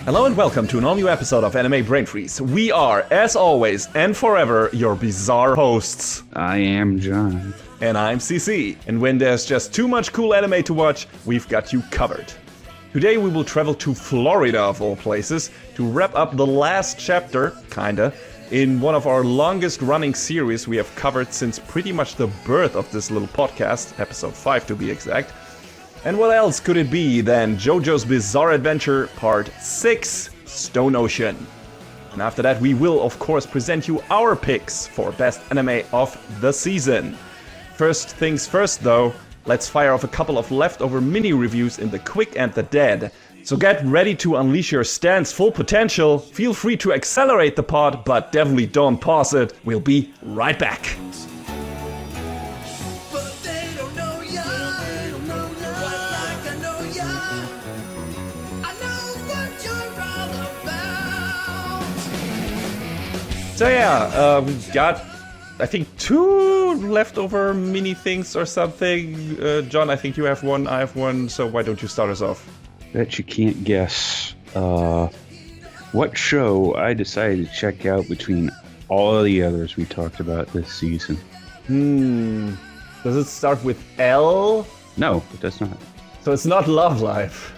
Hello and welcome to an all-new episode of Anime Brain Freeze. We are, as always and forever, your bizarre hosts. I am John. And I'm CC. And when there's just too much cool anime to watch, we've got you covered. Today we will travel to Florida, of all places, to wrap up the last chapter, kinda, in one of our longest running series we have covered since pretty much the birth of this little podcast, episode 5 to be exact. And what else could it be than JoJo's Bizarre Adventure Part 6, Stone Ocean. And after that we will of course present you our picks for best anime of the season. First things first though, let's fire off a couple of leftover mini reviews in the quick and the dead. So get ready to unleash your stand's full potential, feel free to accelerate the pod, but definitely don't pause it. We'll be right back. So yeah, we got, I think, 2 leftover mini things or something. John, I think you have one, I have one, so why don't you start us off? Bet you can't guess what show I decided to check out between all of the others we talked about this season. Does it start with L? No, it does not. So it's not Love Live.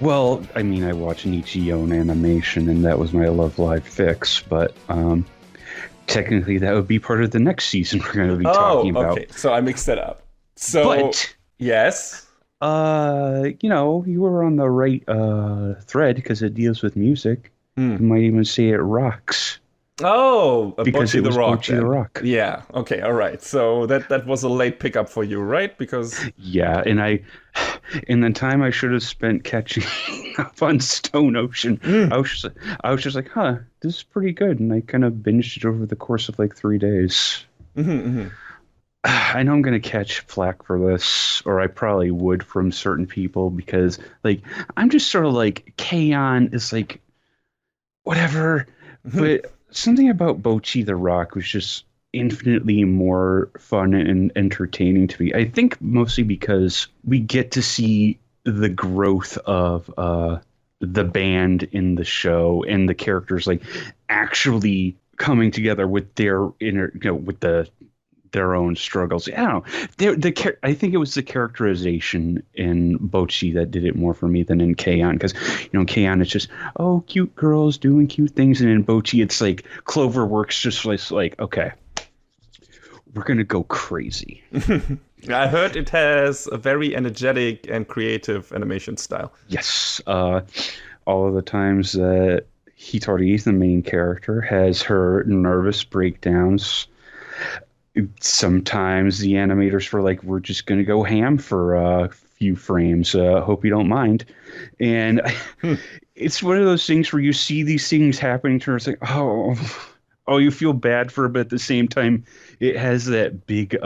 Well, I mean, I watch Nichijou Animation, and that was my Love Live fix, but technically that would be part of the next season we're going to be talking about. Okay, so I mixed it up. So, but, yes? You were on the right thread because it deals with music. You might even say it rocks. Oh, because Bocchi the Rock. Bocchi the Rock. Yeah. Okay. All right. So that was a late pickup for you, right? Because and in the time I should have spent catching up on Stone Ocean, I was just like, this is pretty good, and I kind of binged it over the course of like 3 days. I know I'm gonna catch flack for this, or I probably would from certain people because like I'm just sort of like K-On! Is like whatever, but something about Bocchi the Rock was just infinitely more fun and entertaining to me. I think mostly because we get to see the growth of the band in the show and the characters like actually coming together with their inner, their own struggles. I don't know. I think it was the characterization in Bocchi that did it more for me than in K-On! Because, K-On! It's just, cute girls doing cute things. And in Bocchi, it's like Cloverworks just like, okay, we're going to go crazy. I heard it has a very energetic and creative animation style. Yes. All of the times that Hitori, the main character, has her nervous breakdowns, sometimes the animators were like, we're just going to go ham for a few frames. Hope you don't mind. And it's one of those things where you see these things happening to her. It's like, you feel bad for her, but at the same time, it has that big,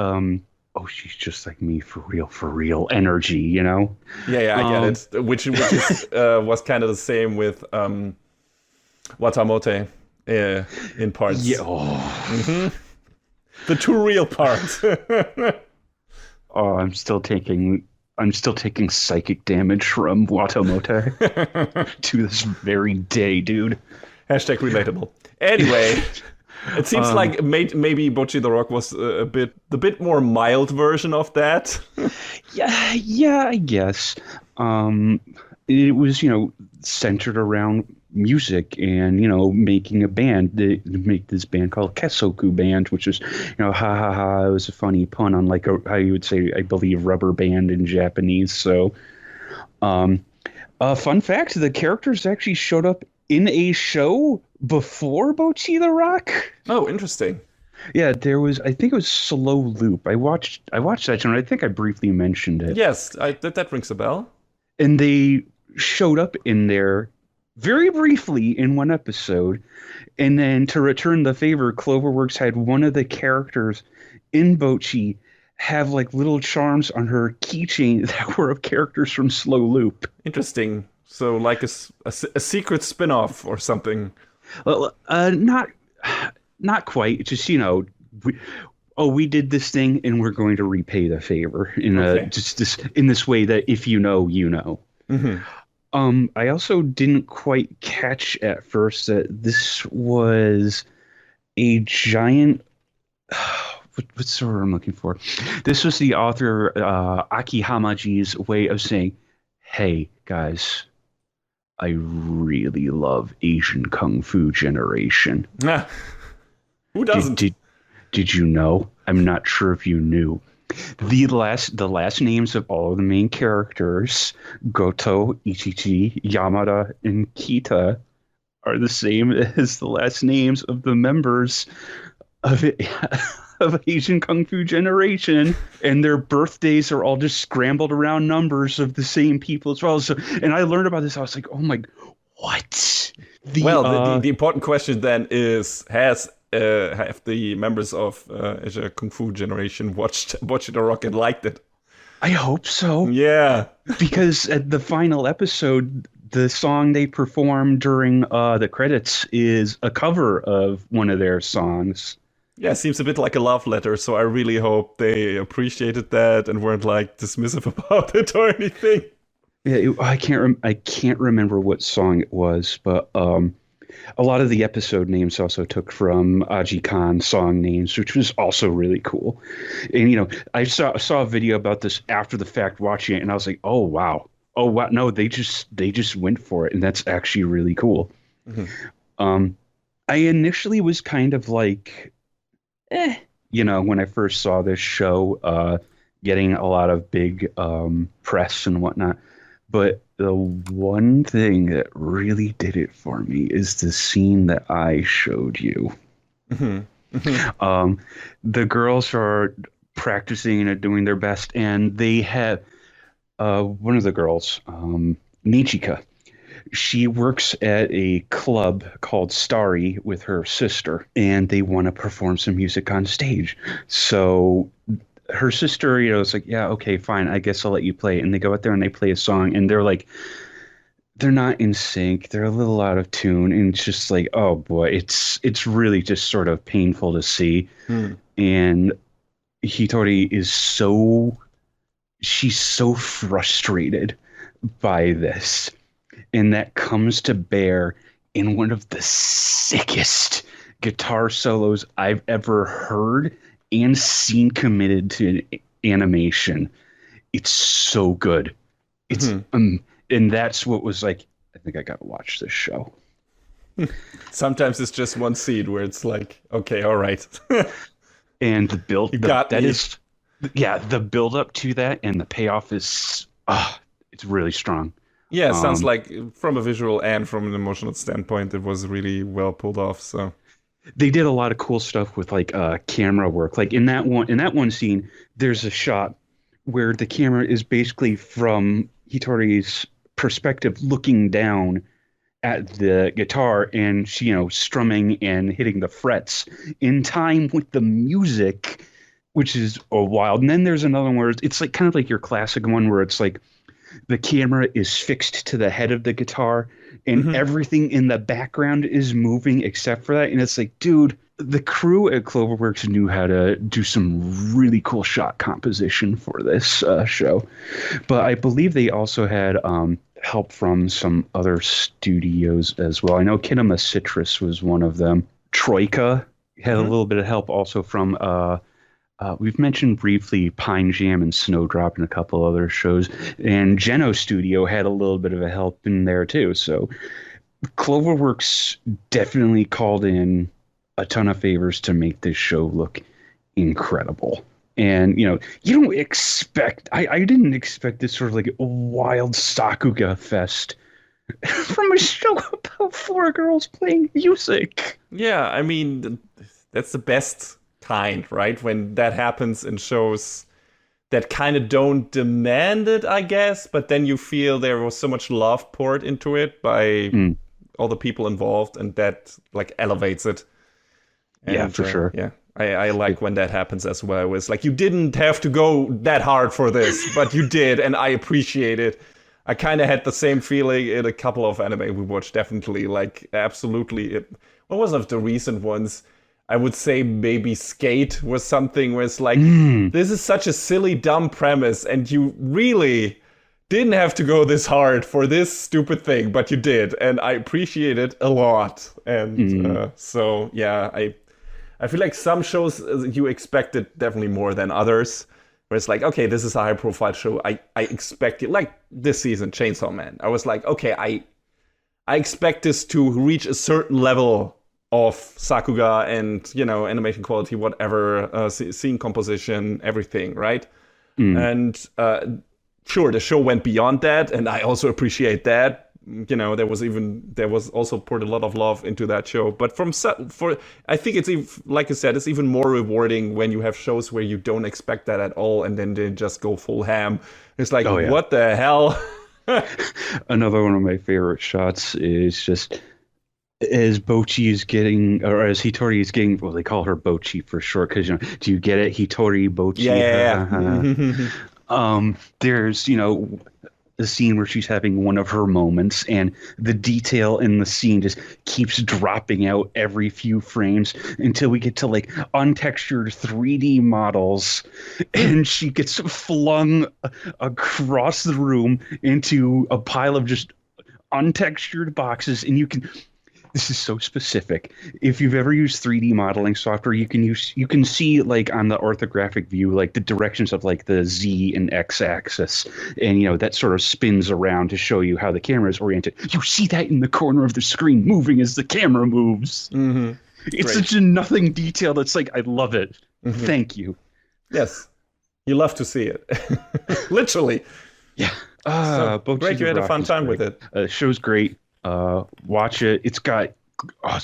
she's just like me for real energy, Yeah, I get it. Which is, was kind of the same with Watamote in parts. Yeah. The too real part. I'm still taking psychic damage from Watamote to this very day, dude. Hashtag relatable. Anyway, it seems like maybe Bocchi the Rock was the bit more mild version of that. yeah, I guess. It was, centered around music and, making a band. They make this band called Kesoku Band, which is, it was a funny pun on like how you would say, I believe, rubber band in Japanese. So, fun fact, the characters actually showed up in a show before Bocchi the Rock. Oh, interesting. Yeah, I think it was Slow Loop. I watched that show, and I think I briefly mentioned it. Yes, that rings a bell. And they showed up in there very briefly in one episode, and then to return the favor, Cloverworks had one of the characters in Bocchi have like little charms on her keychain that were of characters from Slow Loop. Interesting. So like a secret spin-off or something. Well, not quite. It's just, we did this thing and we're going to repay the favor in in this way that if you know, you know. I also didn't quite catch at first that this was a giant. What's the word I'm looking for? This was the author Aki Hamaji's way of saying, "Hey guys, I really love Asian Kung Fu Generation. Ah, who doesn't? Did you know? I'm not sure if you knew. The last names of all of the main characters, Goto, Ichichi, Yamada, and Kita, are the same as the last names of the members of it, of Asian Kung Fu Generation, and their birthdays are all just scrambled around numbers of the same people as well. So, and I learned about this. I was like, oh my, what? The important question then is, have the members of Asia Kung Fu Generation watched Bocchi the Rock and liked it? I hope so. Yeah. Because at the final episode, the song they perform during the credits is a cover of one of their songs. Yeah, it seems a bit like a love letter, so I really hope they appreciated that and weren't like dismissive about it or anything. Yeah, I can't remember what song it was, but a lot of the episode names also took from Aji Khan's song names, which was also really cool. And you know, I saw a video about this after the fact, watching it, and I was like, oh wow, no, they just went for it, and that's actually really cool. Mm-hmm. I initially was kind of like, you know, when I first saw this show, getting a lot of big press and whatnot. But the one thing that really did it for me is the scene that I showed you. Mm-hmm. Mm-hmm. The girls are practicing and doing their best, and they have one of the girls, Nichika. She works at a club called Starry with her sister, and they want to perform some music on stage. So her sister, you know, is like, yeah, okay, fine, I guess I'll let you play. And they go out there and they play a song, and they're like, they're not in sync. They're a little out of tune, and it's just like, oh boy, it's really just sort of painful to see. And Hitori is she's so frustrated by this. And that comes to bear in one of the sickest guitar solos I've ever heard and seen committed to an animation. It's so good. It's and that's what was like, I think I gotta watch this show. Sometimes it's just one scene where it's like, okay, all right. And the build up to that and the payoff is it's really strong. Yeah, it sounds like from a visual and from an emotional standpoint, it was really well pulled off. So they did a lot of cool stuff with like camera work. Like in that one scene, there's a shot where the camera is basically from Hitori's perspective, looking down at the guitar, and she, you know, strumming and hitting the frets in time with the music, which is wild. And then there's another one where it's like kind of like your classic one where it's like the camera is fixed to the head of the guitar and everything in the background is moving except for that. And it's like, dude, the crew at Cloverworks knew how to do some really cool shot composition for this show. But I believe they also had help from some other studios as well. I know Kinema Citrus was one of them. Troika had a little bit of help also from we've mentioned briefly Pine Jam and Snowdrop and a couple other shows, and Geno Studio had a little bit of a help in there too. So Cloverworks definitely called in a ton of favors to make this show look incredible. And, you know, you don't expect, I didn't expect this sort of like wild Sakuga fest from a show about 4 girls playing music. Yeah, I mean, that's the best kind, right? When that happens in shows that kind of don't demand it, I guess, but then you feel there was so much love poured into it by all the people involved, and that like elevates it. And, yeah, for sure. Yeah, I like when that happens as well. It's like you didn't have to go that hard for this, but you did, and I appreciate it. I kind of had the same feeling in a couple of anime we watched, definitely. Like, absolutely. What was of the recent ones? I would say maybe Skate was something where it's like, this is such a silly, dumb premise, and you really didn't have to go this hard for this stupid thing, but you did, and I appreciate it a lot. And so yeah, I feel like some shows you expected definitely more than others. Where it's like, okay, this is a high profile show. I expect it, like this season, Chainsaw Man. I was like, okay, I expect this to reach a certain level of Sakuga and, animation quality, whatever, scene composition, everything, right? And sure, the show went beyond that, and I also appreciate that. There was also poured a lot of love into that show. But I think it's, like I said, it's even more rewarding when you have shows where you don't expect that at all, and then they just go full ham. It's like, what the hell? Another one of my favorite shots is just as Bocchi is getting, or as Hitori is getting, well, they call her Bocchi for short, because, do you get it? Hitori, Bocchi. Yeah. There's, the scene where she's having one of her moments, and the detail in the scene just keeps dropping out every few frames until we get to like untextured 3D models, and she gets flung across the room into a pile of just untextured boxes, and this is so specific. If you've ever used 3D modeling software, you can see like on the orthographic view, like the directions of like the Z and X axis, and that sort of spins around to show you how the camera is oriented. You see that in the corner of the screen moving as the camera moves. Mm-hmm. It's such a nothing detail that's like, I love it. Mm-hmm. Thank you. Yes, you love to see it. Literally. Yeah. Great, you had a fun time with it. The show's great. Watch it. It's got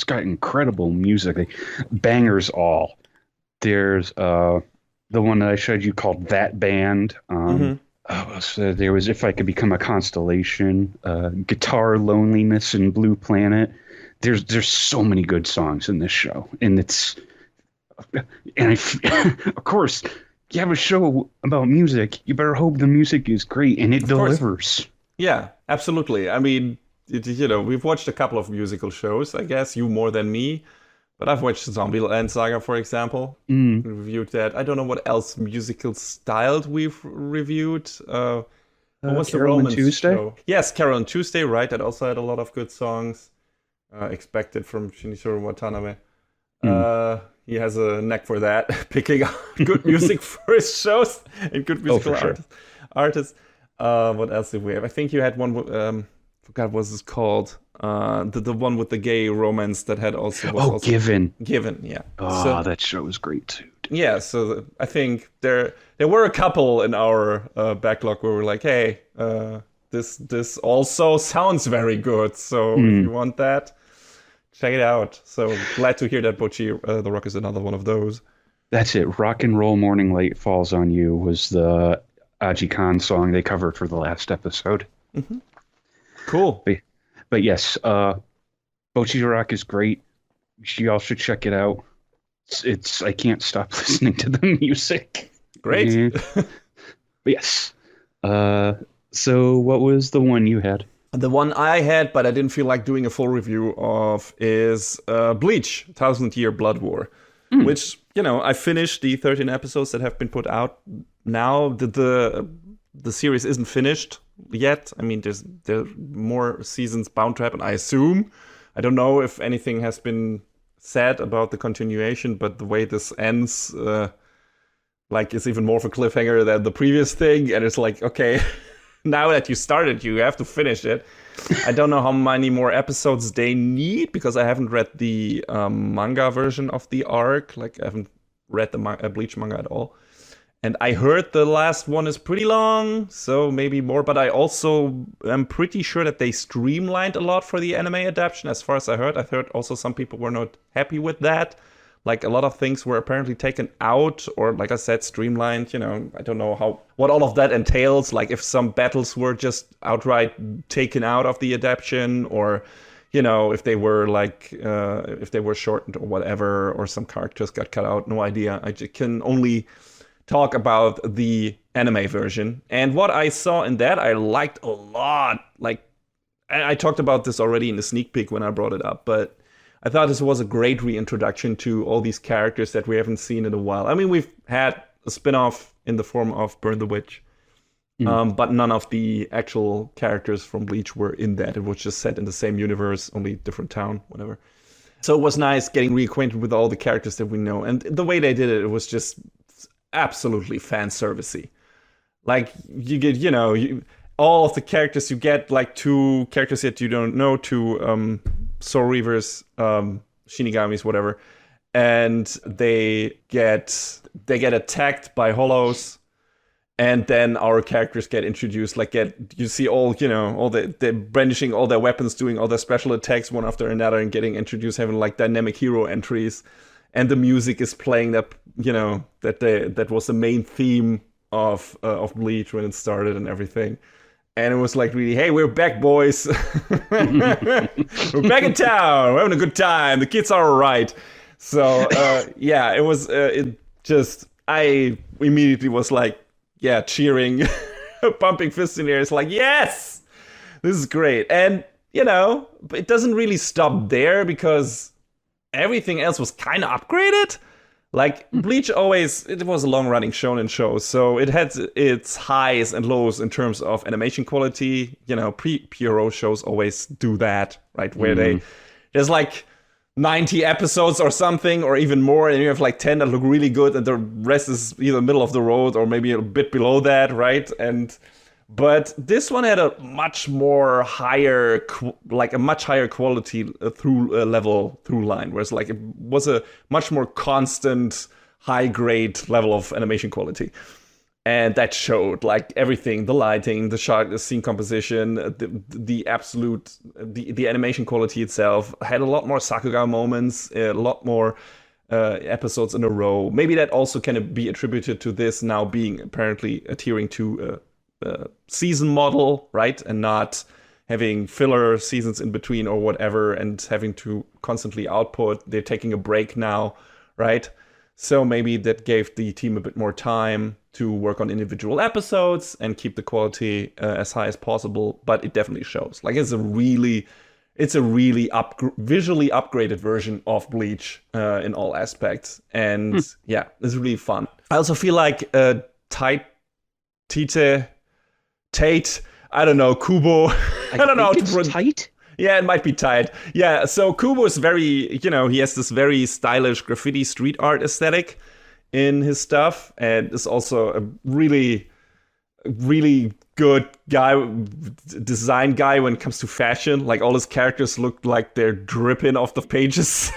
incredible music, bangers all. There's the one that I showed you called That Band. So there was If I Could Become a Constellation, Guitar Loneliness, and Blue Planet. There's so many good songs in this show, and of course, you have a show about music, you better hope the music is great and it delivers. Yeah, absolutely. I mean, we've watched a couple of musical shows, I guess, you more than me. But I've watched Zombieland Saga, for example. We reviewed that. I don't know what else musical styled we've reviewed. What was the Carol Romance and Tuesday? show? Yes, Carol and Tuesday, right. That also had a lot of good songs. Expected from Shinichiro Watanabe. He has a knack for that, picking out good music for his shows and good musical artists. What else did we have? I think you had one... forgot what it's called. The one with the gay romance that had also Given. Yeah. That show was great too. Yeah, so I think there were a couple in our backlog where we're like, hey, this also sounds very good. So if you want that, check it out. So glad to hear that Bocchi the Rock is another one of those. That's it. Rock and Roll Morning Light Falls on You was the Aji Khan song they covered for the last episode. Mm-hmm. Cool. But yes, Bocchi the Rock is great. You all should check it out. It's I can't stop listening to the music. Great. But yes. So what was the one you had? The one I had, but I didn't feel like doing a full review of, is Bleach, 1000-Year Blood War, which, I finished the 13 episodes that have been put out now. The series isn't finished yet. I mean, there's more seasons bound to happen, I assume. I don't know if anything has been said about the continuation, but the way this ends, it's even more of a cliffhanger than the previous thing. And it's like, okay, now that you started, you have to finish it. I don't know how many more episodes they need, because I haven't read the manga version of the arc. I haven't read the Bleach manga at all. And I heard the last one is pretty long, so maybe more. But I also am pretty sure that they streamlined a lot for the anime adaptation, as far as I heard. I heard also some people were not happy with that. A lot of things were apparently taken out, or like I said, streamlined. I don't know what all of that entails. If some battles were just outright taken out of the adaptation, or if they were if they were shortened or whatever, or some characters got cut out. No idea. I can only talk about the anime version. And what I saw in that, I liked a lot. I talked about this already in the sneak peek when I brought it up, but I thought this was a great reintroduction to all these characters that we haven't seen in a while. I mean, we've had a spin-off in the form of Burn the Witch, But none of the actual characters from Bleach were in that. It was just set in the same universe, only different town, whatever. So it was nice getting reacquainted with all the characters that we know. And the way they did it, it was just absolutely fan servicey. Like, you get, all of the characters, you get like 2 characters that you don't know, 2 Soul Reavers, Shinigamis, whatever. And they get attacked by hollows. And then our characters get introduced, you see all they're brandishing all their weapons, doing all their special attacks one after another and getting introduced, having like dynamic hero entries. And the music is playing that, that was the main theme of Bleach when it started and everything. And it was like, really, hey, we're back, boys. We're back in town. We're having a good time. The kids are all right. So, it was, I immediately was like, cheering, pumping fists in the air. It's like, yes, this is great. And, it doesn't really stop there because everything else was kind of upgraded. Like, Bleach it was a long-running shonen show, so it had its highs and lows in terms of animation quality. Pre-PRO shows always do that, right? Where there's like 90 episodes or something, or even more, and you have like 10 that look really good, and the rest is either middle of the road or maybe a bit below that, right? But this one had a much higher quality through line, whereas like it was a much more constant, high grade level of animation quality. And that showed, like, everything: the lighting, the shot, the scene composition, the animation quality itself had a lot more Sakuga moments, a lot more episodes in a row. Maybe that also can be attributed to this now being apparently adhering to a season model, right? And not having filler seasons in between or whatever, and having to constantly output. They're taking a break now, right? So maybe that gave the team a bit more time to work on individual episodes and keep the quality as high as possible. But it definitely shows. Like, it's a really visually upgraded version of Bleach in all aspects. And it's really fun. I also feel like Tate, I don't know, Kubo. I don't know how to pronounce. Tight? Yeah, it might be tight. Yeah, so Kubo is very, he has this very stylish graffiti street art aesthetic in his stuff, and is also a really, really good design guy when it comes to fashion. Like, all his characters look like they're dripping off the pages.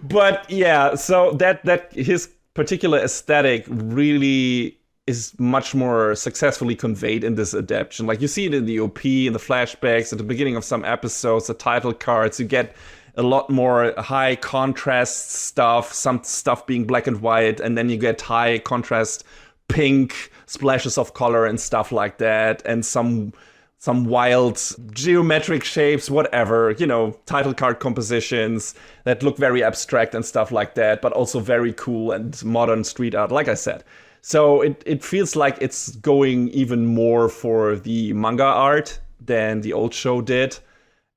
But yeah, so that his particular aesthetic really is much more successfully conveyed in this adaptation. Like, you see it in the OP, in the flashbacks, at the beginning of some episodes, the title cards. You get a lot more high contrast stuff, some stuff being black and white, and then you get high contrast pink splashes of color and stuff like that, and some wild geometric shapes, whatever, title card compositions that look very abstract and stuff like that, but also very cool and modern street art, like I said. So it feels like it's going even more for the manga art than the old show did,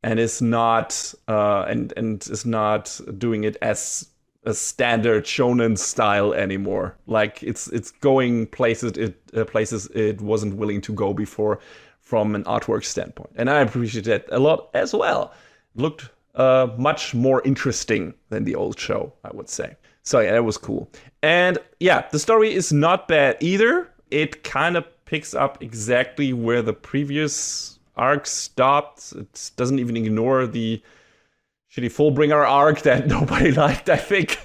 and is not is not doing it as a standard shonen style anymore. Like, it's going places it wasn't willing to go before from an artwork standpoint, and I appreciate that a lot as well. It looked much more interesting than the old show, I would say. So yeah, that was cool. And yeah, the story is not bad either. It kind of picks up exactly where the previous arc stopped. It doesn't even ignore the shitty Fullbringer arc that nobody liked, I think.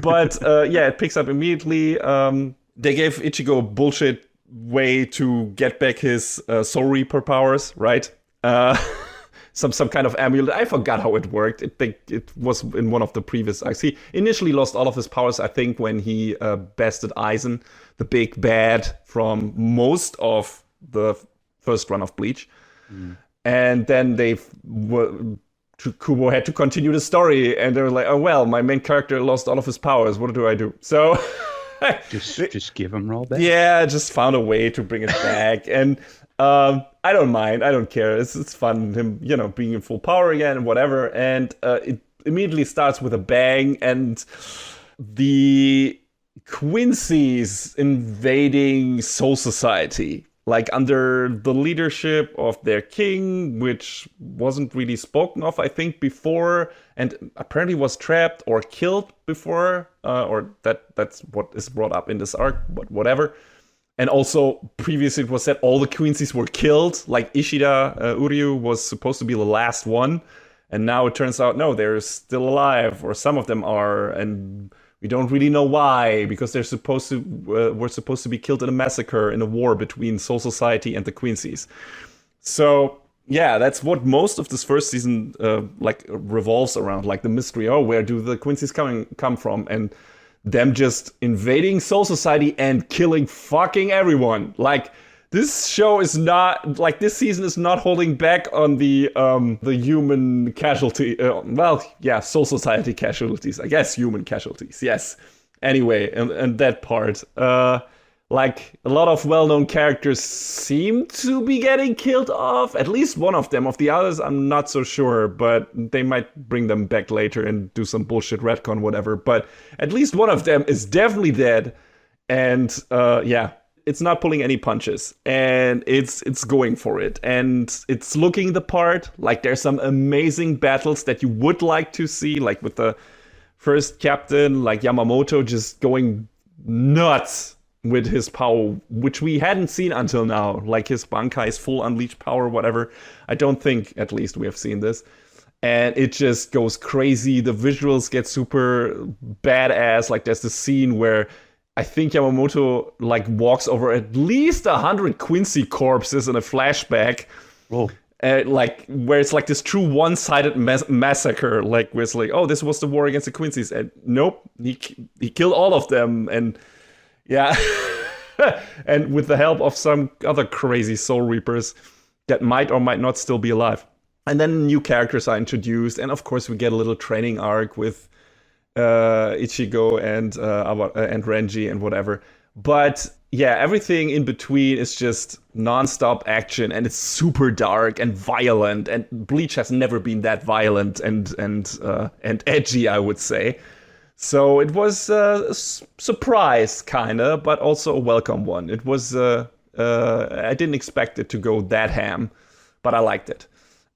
But it picks up immediately. They gave Ichigo a bullshit way to get back his Soul Reaper powers, right? Some kind of amulet. I forgot how it worked. It was in one of the previous arcs. He initially lost all of his powers, I think, when he bested Aizen, the big bad from most of the first run of Bleach. And then Kubo had to continue the story, and they were like, oh, well, my main character lost all of his powers. What do I do? So just give him roll back. Yeah, just found a way to bring it back. And I don't mind. I don't care. It's fun, him, being in full power again and whatever. And it immediately starts with a bang, and the Quincy's invading Soul Society, like under the leadership of their king, which wasn't really spoken of, I think, before, and apparently was trapped or killed before, or that's what is brought up in this arc, but whatever. And also, previously it was said all the Quincy's were killed, like Ishida Uryu was supposed to be the last one, and now it turns out, no, they're still alive, or some of them are, and we don't really know why, because they're supposed to were supposed to be killed in a massacre in a war between Soul Society and the Quincy's. So yeah, that's what most of this first season like revolves around, like the mystery. Oh, where do the Quincy's come from? And them just invading Soul Society and killing fucking everyone. Like, this show is not, like, this season is not holding back on the human casualty. Soul Society casualties. I guess human casualties, yes. Anyway, and that part. Like, a lot of well-known characters seem to be getting killed off. At least one of them. Of the others, I'm not so sure, but they might bring them back later and do some bullshit retcon, whatever. But at least one of them is definitely dead. And, it's not pulling any punches, and it's going for it, and it's looking the part. Like, there's some amazing battles that you would like to see, like with the first captain, like Yamamoto, just going nuts with his power, which we hadn't seen until now, like his Bankai's full unleashed power, whatever. I don't think, at least, we have seen this. And it just goes crazy. The visuals get super badass. Like, there's this scene where I think Yamamoto like walks over at least 100 Quincy corpses in a flashback. Oh. Like, where it's like this true one-sided massacre, like where it's like, oh, this was the war against the Quincy's, and nope, he killed all of them, and yeah, and with the help of some other crazy Soul Reapers that might or might not still be alive. And then new characters are introduced, and of course we get a little training arc with Ichigo and Renji and whatever. But yeah, everything in between is just non-stop action, and it's super dark and violent. And Bleach has never been that violent and edgy, I would say. So it was a surprise, kinda, but also a welcome one. It was I didn't expect it to go that ham, but I liked it.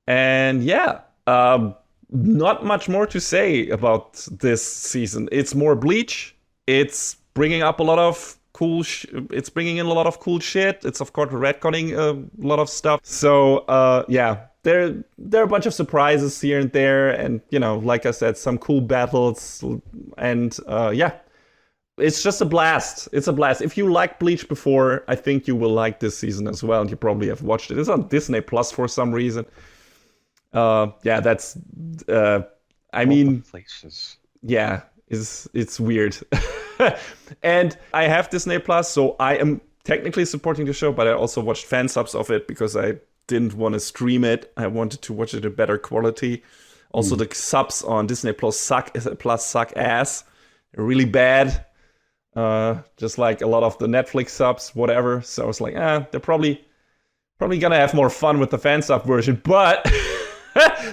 And yeah, not much more to say about this season. It's more Bleach. It's bringing up a lot of cool. It's bringing in a lot of cool shit. It's of course retconning a lot of stuff. So yeah, there are a bunch of surprises here and there, and you know, like I said, some cool battles, and yeah, it's just a blast. It's a blast. If you liked Bleach before, I think you will like this season as well, and you probably have watched it. It's on Disney Plus for some reason. Yeah, that's I mean, places. Yeah, it's weird. And I have Disney Plus, so I am technically supporting the show, but I also watched fan subs of it because I didn't want to stream it. I wanted to watch it in better quality. Also, the subs on Disney Plus suck ass. They're really bad. Just like a lot of the Netflix subs, whatever. So I was like, they're probably gonna have more fun with the fan sub version, but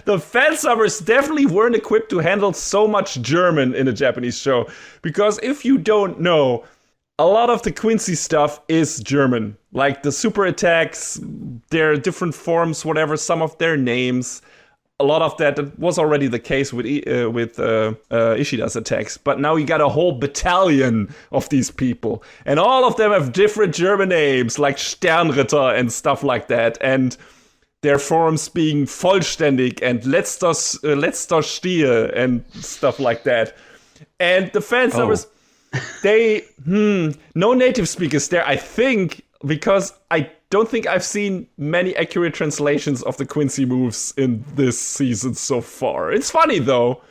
the fan subbers definitely weren't equipped to handle so much German in a Japanese show. Because if you don't know, a lot of the Quincy stuff is German. Like the super attacks, their different forms, whatever, some of their names. A lot of that was already the case with Ishida's attacks. But now you got a whole battalion of these people. And all of them have different German names, like Sternritter and stuff like that. And their forms being vollständig and letzter Stier and stuff like that. And the fan subbers, they, no native speakers there, I think, because I don't think I've seen many accurate translations of the Quincy moves in this season so far. It's funny, though.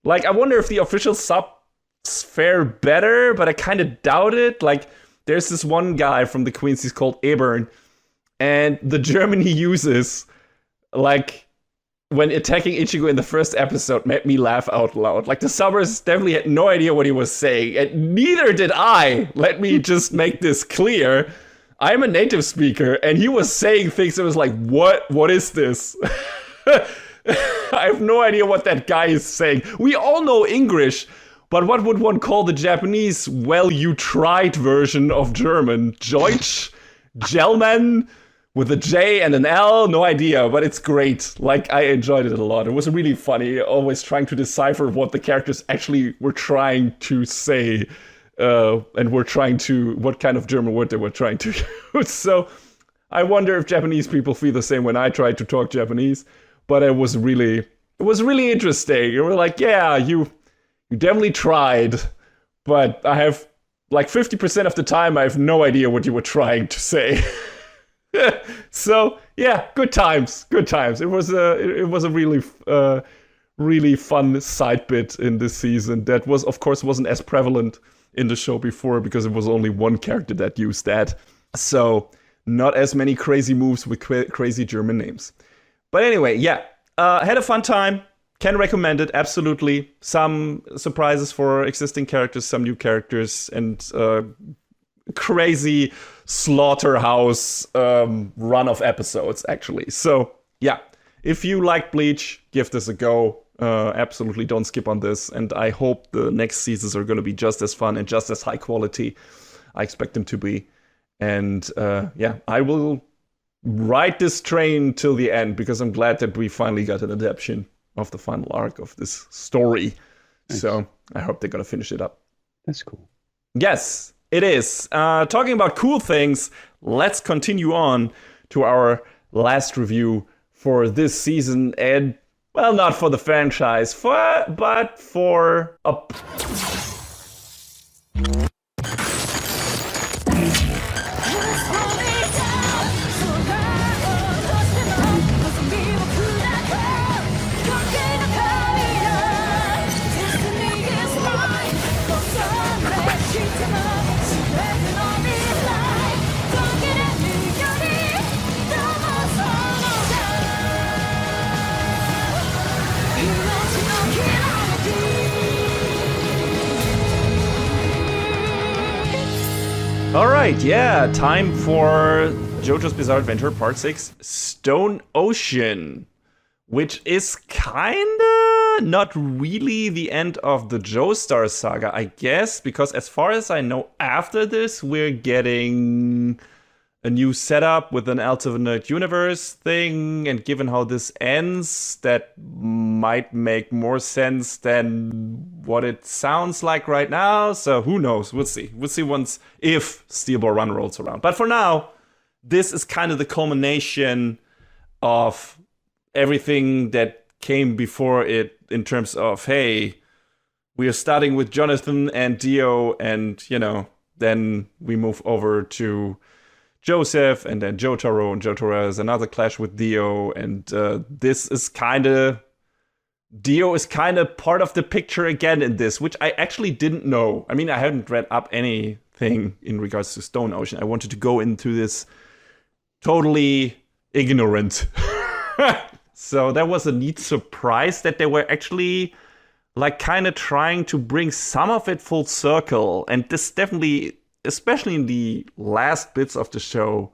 Like, I wonder if the official subs fare better, but I kind of doubt it. Like, there's this one guy from the Quincy's called Ebern, and the German he uses, like, when attacking Ichigo in the first episode, made me laugh out loud. Like, the subbers definitely had no idea what he was saying, and neither did I. Let me just make this clear. I'm a native speaker, and he was saying things that was like, what is this? I have no idea what that guy is saying. We all know English, But what would one call the Japanese, well, you tried version of German? Deutsch? Gelman? With a J and an L? No idea, but it's great. Like, I enjoyed it a lot. It was really funny, always trying to decipher what the characters actually were trying to say. And what kind of German word they were trying to use. So I wonder if Japanese people feel the same when I try to talk Japanese. But it was really interesting. You were like, yeah, you definitely tried, but I have like 50% of the time I have no idea what you were trying to say. So yeah, good times. It was a really fun side bit in this season that wasn't as prevalent in the show before because it was only one character that used that. So not as many crazy moves with crazy German names. But anyway, yeah, had a fun time. Can recommend it, absolutely. Some surprises for existing characters, some new characters, and crazy slaughterhouse run of episodes, actually. So, yeah, if you like Bleach, give this a go. Absolutely don't skip on this. And I hope the next seasons are going to be just as fun and just as high quality. I expect them to be. And yeah, I will ride this train till the end because I'm glad that we finally got an adaptation of the final arc of this story. Nice. So I hope they're going to finish it up. That's cool. Yes, it is. Talking about cool things, let's continue on to our last review for this season. And, well, not for the franchise, but for a... All right, yeah, time for JoJo's Bizarre Adventure Part 6, Stone Ocean, which is kinda not really the end of the Joestar saga, I guess, because as far as I know, after this, we're getting a new setup with an alternate universe thing, and given how this ends, that might make more sense than what it sounds like right now. So who knows? We'll see. We'll see if Steel Ball Run rolls around. But for now, this is kind of the culmination of everything that came before it in terms of, hey, we are starting with Jonathan and Dio, and, then we move over to Joseph, and then Jotaro, and Jotaro has another clash with Dio, and this is Dio is kind of part of the picture again in this, which I actually didn't know. I mean, I hadn't read up anything in regards to Stone Ocean. I wanted to go into this totally ignorant. So that was a neat surprise that they were actually like kind of trying to bring some of it full circle, and this definitely, especially in the last bits of the show,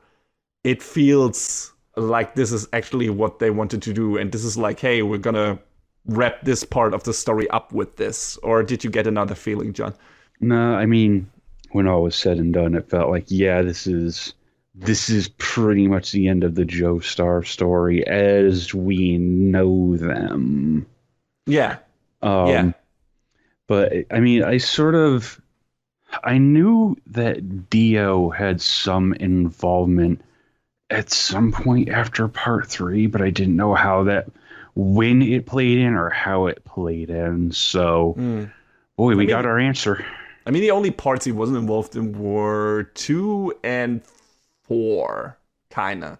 it feels like this is actually what they wanted to do. And this is like, hey, we're gonna wrap this part of the story up with this. Or did you get another feeling, John? No, I mean, when all was said and done, it felt like, yeah, this is pretty much the end of the Joestar story as we know them. Yeah. Yeah. But, I mean, I knew that Dio had some involvement at some point after part 3, but I didn't know when it played in or how it played in. So, boy, we got our answer. I mean, the only parts he wasn't involved in were 2 and 4, kinda.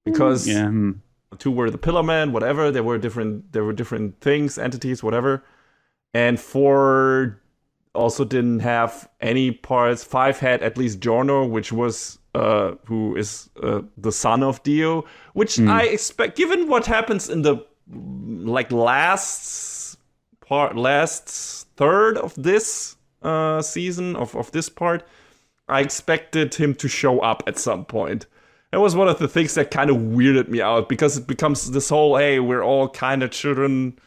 Because 2 were the Pillar Man, whatever. There were different things, entities, whatever. And 4 also didn't have any parts. 5 had at least Giorno, which was who is the son of Dio, which I expect, given what happens in the last third of this season of this part, I expected him to show up at some point. That was one of the things that kind of weirded me out, because it becomes this whole, hey, we're all kind of children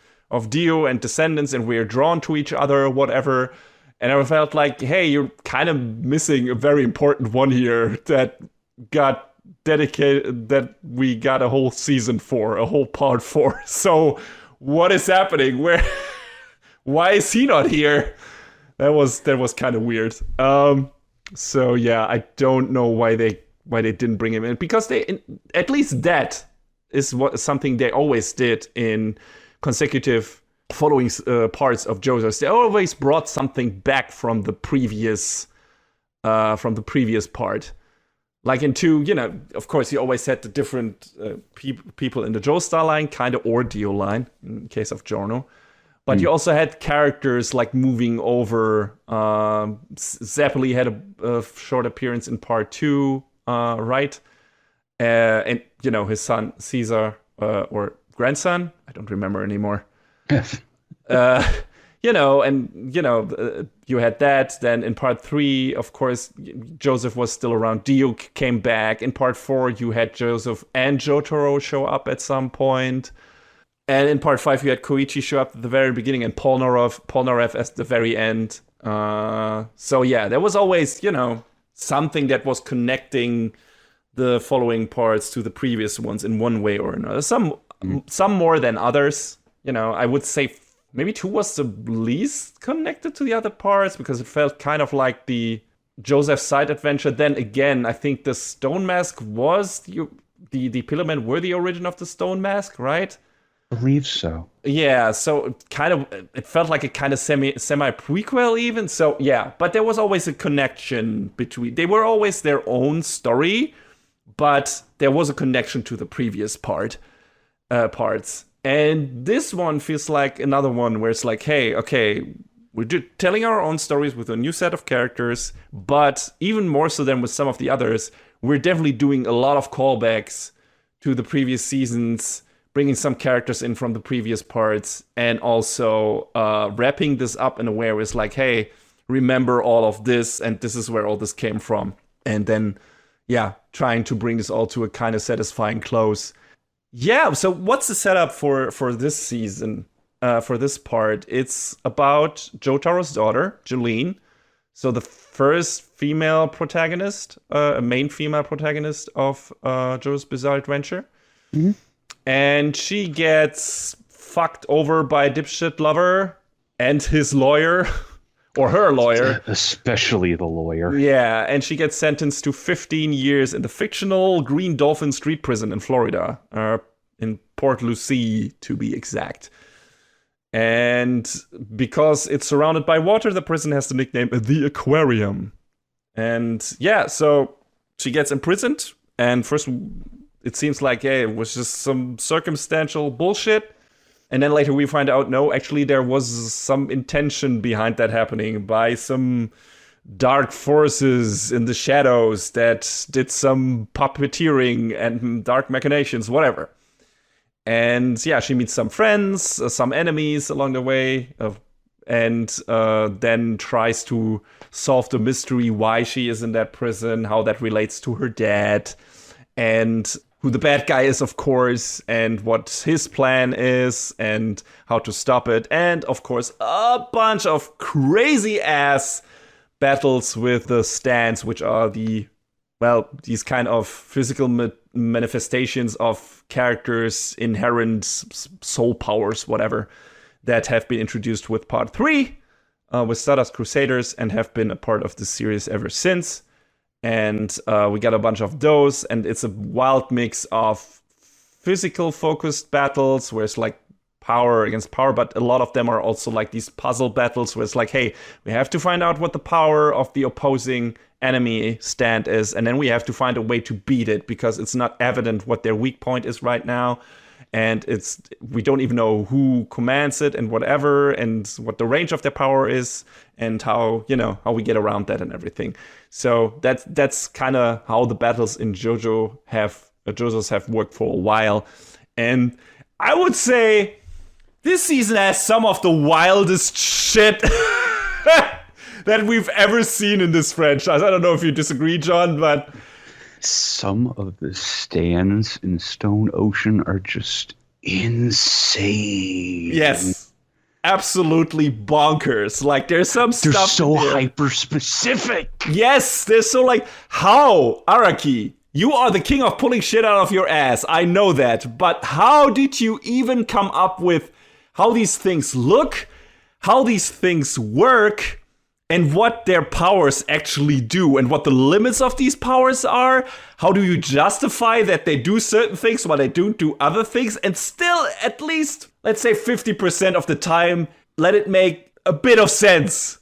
Dio and descendants, and we're drawn to each other, whatever. And I felt like, hey, you're kind of missing a very important one here that got dedicated, that we got a whole season for, a whole part for. So what is happening? Why is he not here? That was kind of weird. So yeah, I don't know why they didn't bring him in, because at least that is something they always did in consecutive following parts of JoJo's. They always brought something back from the previous part. Like in 2, of course, you always had the different people in the Joestar line, kind of, or Dio line, in case of Giorno. But you also had characters like moving over. Zeppeli had a short appearance in part 2, right? And, his son, Caesar, or grandson, I don't remember anymore. Yes. You had that. Then in part 3, of course, Joseph was still around. Dio came back. In part 4, you had Joseph and Jotaro show up at some point. And in part 5, you had Koichi show up at the very beginning and Polnareff at the very end. So yeah, there was always, something that was connecting the following parts to the previous ones in one way or another. Some more than others. I would say maybe 2 was the least connected to the other parts, because it felt kind of like the Joseph side adventure. Then again, I think the Stone Mask was the Pillar Men were the origin of the Stone Mask, right? I believe so. Yeah, so it felt like a kind of semi prequel even. So yeah, but there was always a connection between. They were always their own story, but there was a connection to the previous parts. And this one feels like another one where it's like, hey, okay, we're telling our own stories with a new set of characters, but even more so than with some of the others, we're definitely doing a lot of callbacks to the previous seasons, bringing some characters in from the previous parts, and also wrapping this up in a way where it's like, hey, remember all of this, and this is where all this came from. And then, yeah, trying to bring this all to a kind of satisfying close. Yeah, so what's the setup for this season, for this part? It's about Jotaro's daughter, Jeline. So the first female protagonist, a main female protagonist of JoJo's Bizarre Adventure. Mm-hmm. And she gets fucked over by a dipshit lover and his lawyer, or her lawyer. Especially the lawyer. Yeah, and she gets sentenced to 15 years in the fictional Green Dolphin Street Prison in Florida, in Port Lucie, to be exact. And because it's surrounded by water, the prison has the nickname The Aquarium. And yeah, so she gets imprisoned, and first it seems like, hey, it was just some circumstantial bullshit. And then later we find out, no, actually there was some intention behind that happening by some dark forces in the shadows that did some puppeteering and dark machinations, whatever. And yeah, she meets some friends, some enemies along the way, and then tries to solve the mystery why she is in that prison, how that relates to her dad, and who the bad guy is, of course, and what his plan is, and how to stop it. And, of course, a bunch of crazy-ass battles with the stands, which are these kind of physical manifestations of characters' inherent soul powers, whatever, that have been introduced with Part 3, with Stardust Crusaders, and have been a part of the series ever since. And we got a bunch of those, and it's a wild mix of physical-focused battles, where it's like power against power, but a lot of them are also like these puzzle battles, where it's like, hey, we have to find out what the power of the opposing enemy stand is, and then we have to find a way to beat it, because it's not evident what their weak point is right now, and we don't even know who commands it and whatever, and what the range of their power is, and how we get around that and everything. So that's kind of how the battles in JoJo's have worked for a while. And I would say this season has some of the wildest shit that we've ever seen in this franchise. I don't know if you disagree, John, but some of the stands in Stone Ocean are just insane. Yes. Absolutely bonkers. Like, there's some They're stuff. so hyper specific. Yes, they're so like, how, Araki? You are the king of pulling shit out of your ass. I know that. But how did you even come up with how these things look, how these things work, and what their powers actually do, and what the limits of these powers are? How do you justify that they do certain things while they don't do other things, and still, at least, let's say 50% of the time, let it make a bit of sense?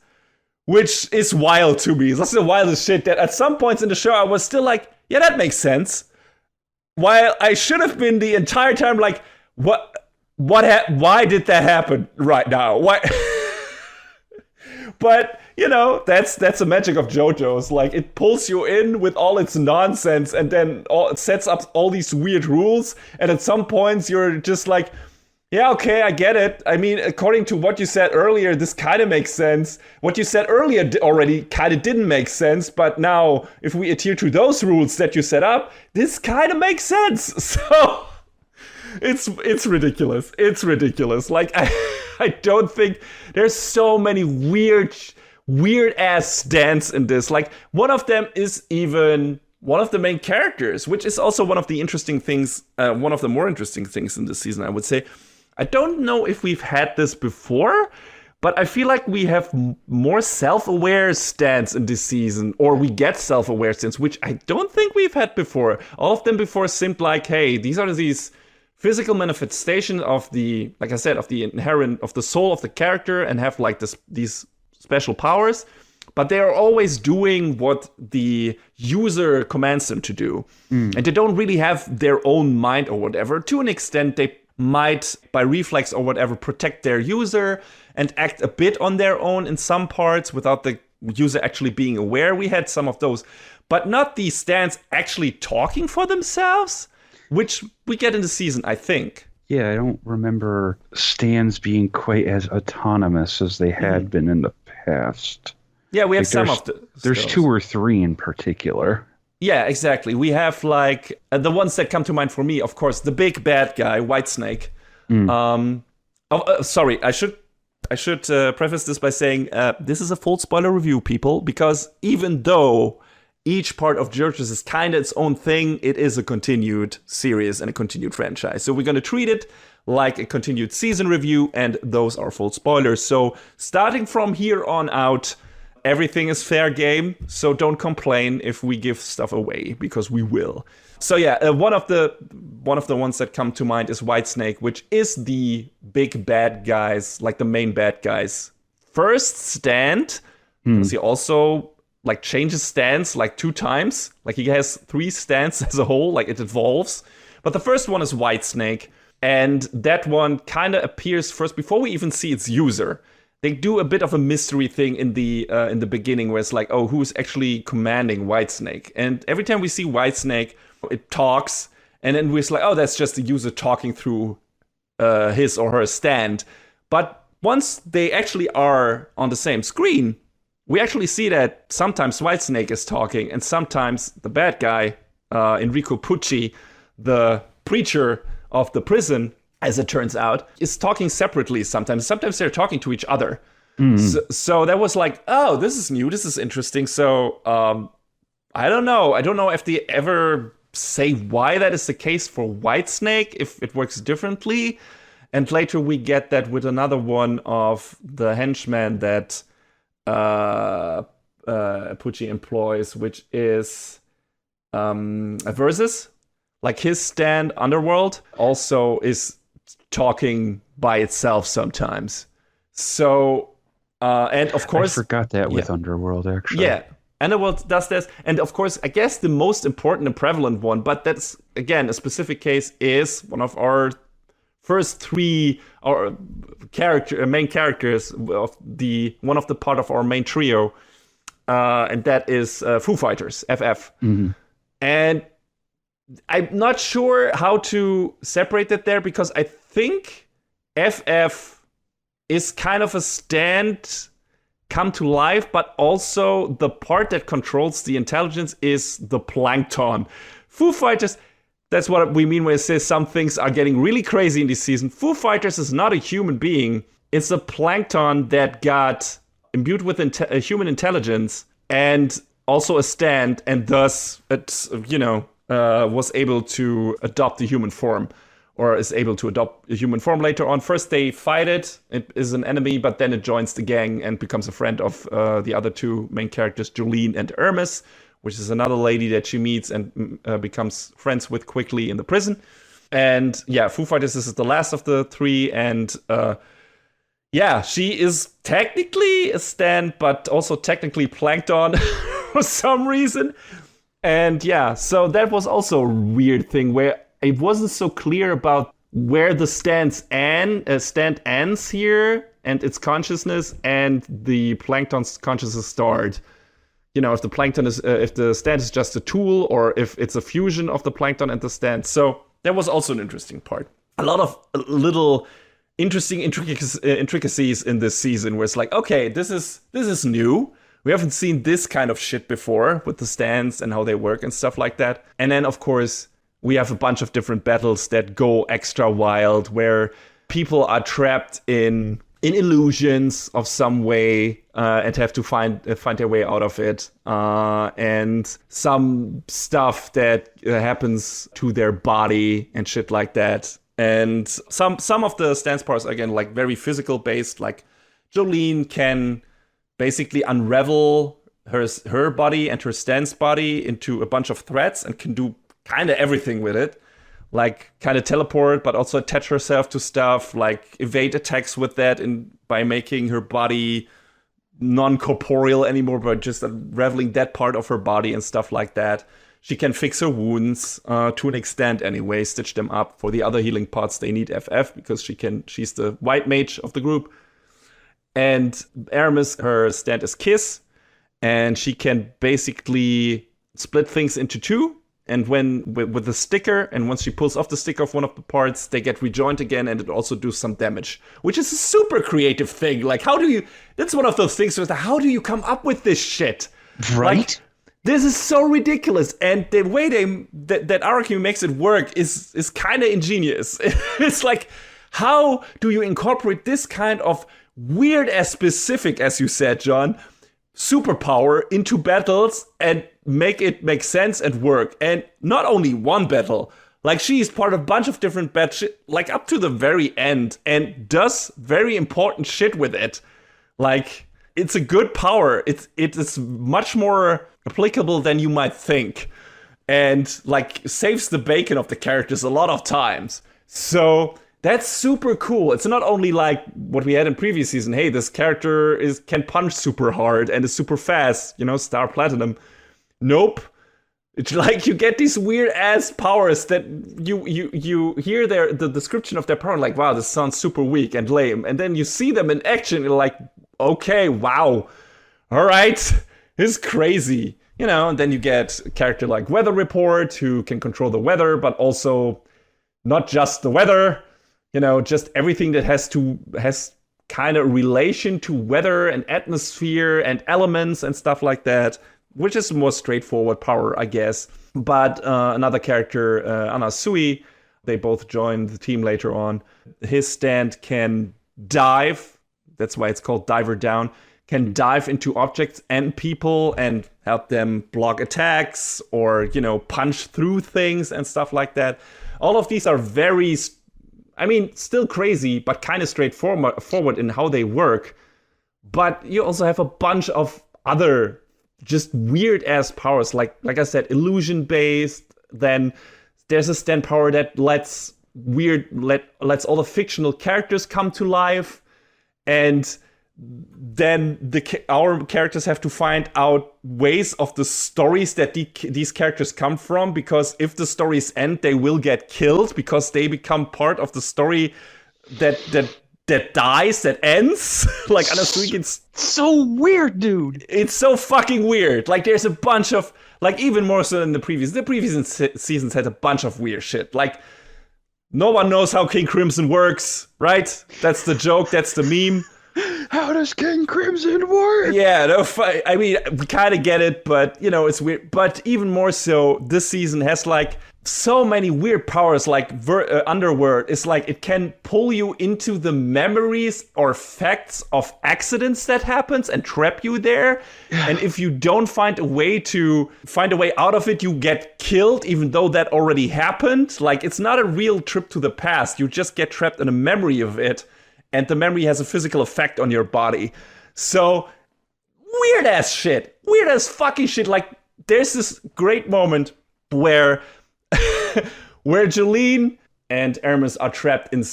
Which is wild to me. That's the wildest shit that at some points in the show I was still like, yeah, that makes sense. While I should have been the entire time like, why did that happen right now? Why? But, you know, that's the magic of JoJo's. Like, it pulls you in with all its nonsense, and then it sets up all these weird rules, and at some points you're just like, yeah, okay, I get it. I mean, according to what you said earlier, this kind of makes sense. What you said earlier already kind of didn't make sense, but now, if we adhere to those rules that you set up, this kind of makes sense. So, it's ridiculous. It's ridiculous. Like, I don't think there's so many weird ass stands in this. Like, one of them is even one of the main characters, which is also one of the interesting things, one of the more interesting things in this season, I would say. I don't know if we've had this before, but I feel like we have more self-aware stands in this season, or we get self-aware stands, which I don't think we've had before. All of them before seemed like, hey, these are these physical manifestations of the, like I said, of the inherent, of the soul of the character, and have like these special powers. But they are always doing what the user commands them to do. And they don't really have their own mind or whatever. To an extent, they might, by reflex or whatever, protect their user and act a bit on their own in some parts without the user actually being aware. We had some of those, but not these stands actually talking for themselves, which we get in the season, I think. Yeah, I don't remember stands being quite as autonomous as they had been in the past. Yeah, we have some of the... There's 2 or 3 in particular. Yeah, exactly. We have like the ones that come to mind for me, of course, the big bad guy, Whitesnake. Sorry, I should preface this by saying this is a full spoiler review, people, because even though each part of JoJo's is kind of its own thing, it is a continued series and a continued franchise. So we're going to treat it like a continued season review, and those are full spoilers. So starting from here on out, everything is fair game, so don't complain if we give stuff away, because we will. So yeah, one of the ones that come to mind is Whitesnake, which is the big bad guys, like the main bad guys' first stand. Because he also like changes stance like 2 times. Like he has 3 stands as a whole, like it evolves. But the first one is Whitesnake, and that one kind of appears first before we even see its user. They do a bit of a mystery thing in the beginning where it's like, oh, who's actually commanding Whitesnake? And every time we see Whitesnake, it talks, and then we're like, oh, that's just the user talking through his or her stand. But once they actually are on the same screen, we actually see that sometimes Whitesnake is talking, and sometimes the bad guy, Enrico Pucci, the preacher of the prison, as it turns out, is talking separately sometimes. Sometimes they're talking to each other. So that was like, oh, this is new. This is interesting. So I don't know. I don't know if they ever say why that is the case for Whitesnake, if it works differently. And later we get that with another one of the henchmen that Pucci employs, which is a Versus. Like his stand, Underworld, also is talking by itself sometimes. So, and of course... I forgot that with Underworld, actually. Yeah, Underworld does this. And of course, I guess the most important and prevalent one, but that's, again, a specific case, is one of our first 3 main characters of one of the part of our main trio, and that is Foo Fighters, FF. And I'm not sure how to separate it there, because I think FF is kind of a stand come to life, but also the part that controls the intelligence is the plankton. Foo Fighters, That's what we mean when it says some things are getting really crazy in this season. Foo Fighters is not a human being. It's a plankton that got imbued with a human intelligence and also a stand, and thus it, was able to adopt the human form, or is able to adopt a human form later on. First they fight it is an enemy, but then it joins the gang and becomes a friend of the other two main characters, Jolene and Hermes, which is another lady that she meets and becomes friends with quickly in the prison. And yeah, Foo Fighters is the last of the three, and she is technically a stand, but also technically plankton for some reason. And yeah, so that was also a weird thing where it wasn't so clear about where the stand ends here and its consciousness and the plankton's consciousness start. If the plankton is, if the stand is just a tool, or if it's a fusion of the plankton and the stand. So that was also an interesting part. A lot of little interesting intricacies in this season where it's like, okay, this is new. We haven't seen this kind of shit before with the stands and how they work and stuff like that. And then, of course, we have a bunch of different battles that go extra wild, where people are trapped in illusions of some way and have to find their way out of it. And some stuff that happens to their body and shit like that. And some of the stance parts, again, like very physical based, like Jolene can basically unravel her body and her stance body into a bunch of threads and can do kind of everything with it. Like kind of teleport, but also attach herself to stuff, like evade attacks with that, and by making her body non-corporeal anymore, but just unraveling that part of her body and stuff like that. She can fix her wounds to an extent anyway, stitch them up. For the other healing parts, they need FF because she's the white mage of the group. And Aramis, her stand is Kiss, and she can basically split things into two. And when with the sticker, and once she pulls off the sticker of one of the parts, they get rejoined again, and it also does some damage, which is a super creative thing. Like, that's one of those things where how do you come up with this shit? Right? Like, this is so ridiculous, and the way that Araki makes it work is kind of ingenious. It's like, how do you incorporate this kind of weird as specific, as you said, John, superpower into battles and make it make sense and work? And not only one battle, like she's part of a bunch of different battles, like up to the very end, and does very important shit with it. Like, it's a good power. It is much more applicable than you might think, and like saves the bacon of the characters a lot of times. So that's super cool. It's not only like what we had in previous season. Hey, this character can punch super hard and is super fast. Star Platinum. Nope. It's like you get these weird ass powers that you hear the description of their power, like, wow, this sounds super weak and lame, and then you see them in action, and you're like, okay, wow, all right, it's crazy, And then you get a character like Weather Report, who can control the weather, but also not just the weather, just everything that has kind of relation to weather and atmosphere and elements and stuff like that, which is a more straightforward power, I guess. But another character, Anasui, they both join the team later on. His stand can dive. That's why it's called Diver Down. Can dive into objects and people and help them block attacks or, punch through things and stuff like that. All of these are very, still crazy, but kind of straightforward in how they work. But you also have a bunch of other just weird ass powers, like I said, illusion based. Then there's a stand power that lets all the fictional characters come to life, and then our characters have to find out ways of the stories that these characters come from, because if the stories end, they will get killed because they become part of the story that dies, that ends. Like, honestly, it's so weird, dude. It's so fucking weird. Like, there's a bunch of, like, even more so than the previous seasons had a bunch of weird shit. Like, no one knows how King Crimson works, right? That's the joke, that's the meme. How does King Crimson work? Yeah, no, I mean, we kind of get it, but, you know, it's weird. But even more so, this season has, like, so many weird powers, like Underworld. It's like it can pull you into the memories or facts of accidents that happens and trap you there. Yeah. And if you don't find a way out of it, you get killed, even though that already happened. Like, it's not a real trip to the past. You just get trapped in a memory of it. And the memory has a physical effect on your body. So, weird ass shit. Weird as fucking shit. Like, there's this great moment where Jolene and Hermes are trapped in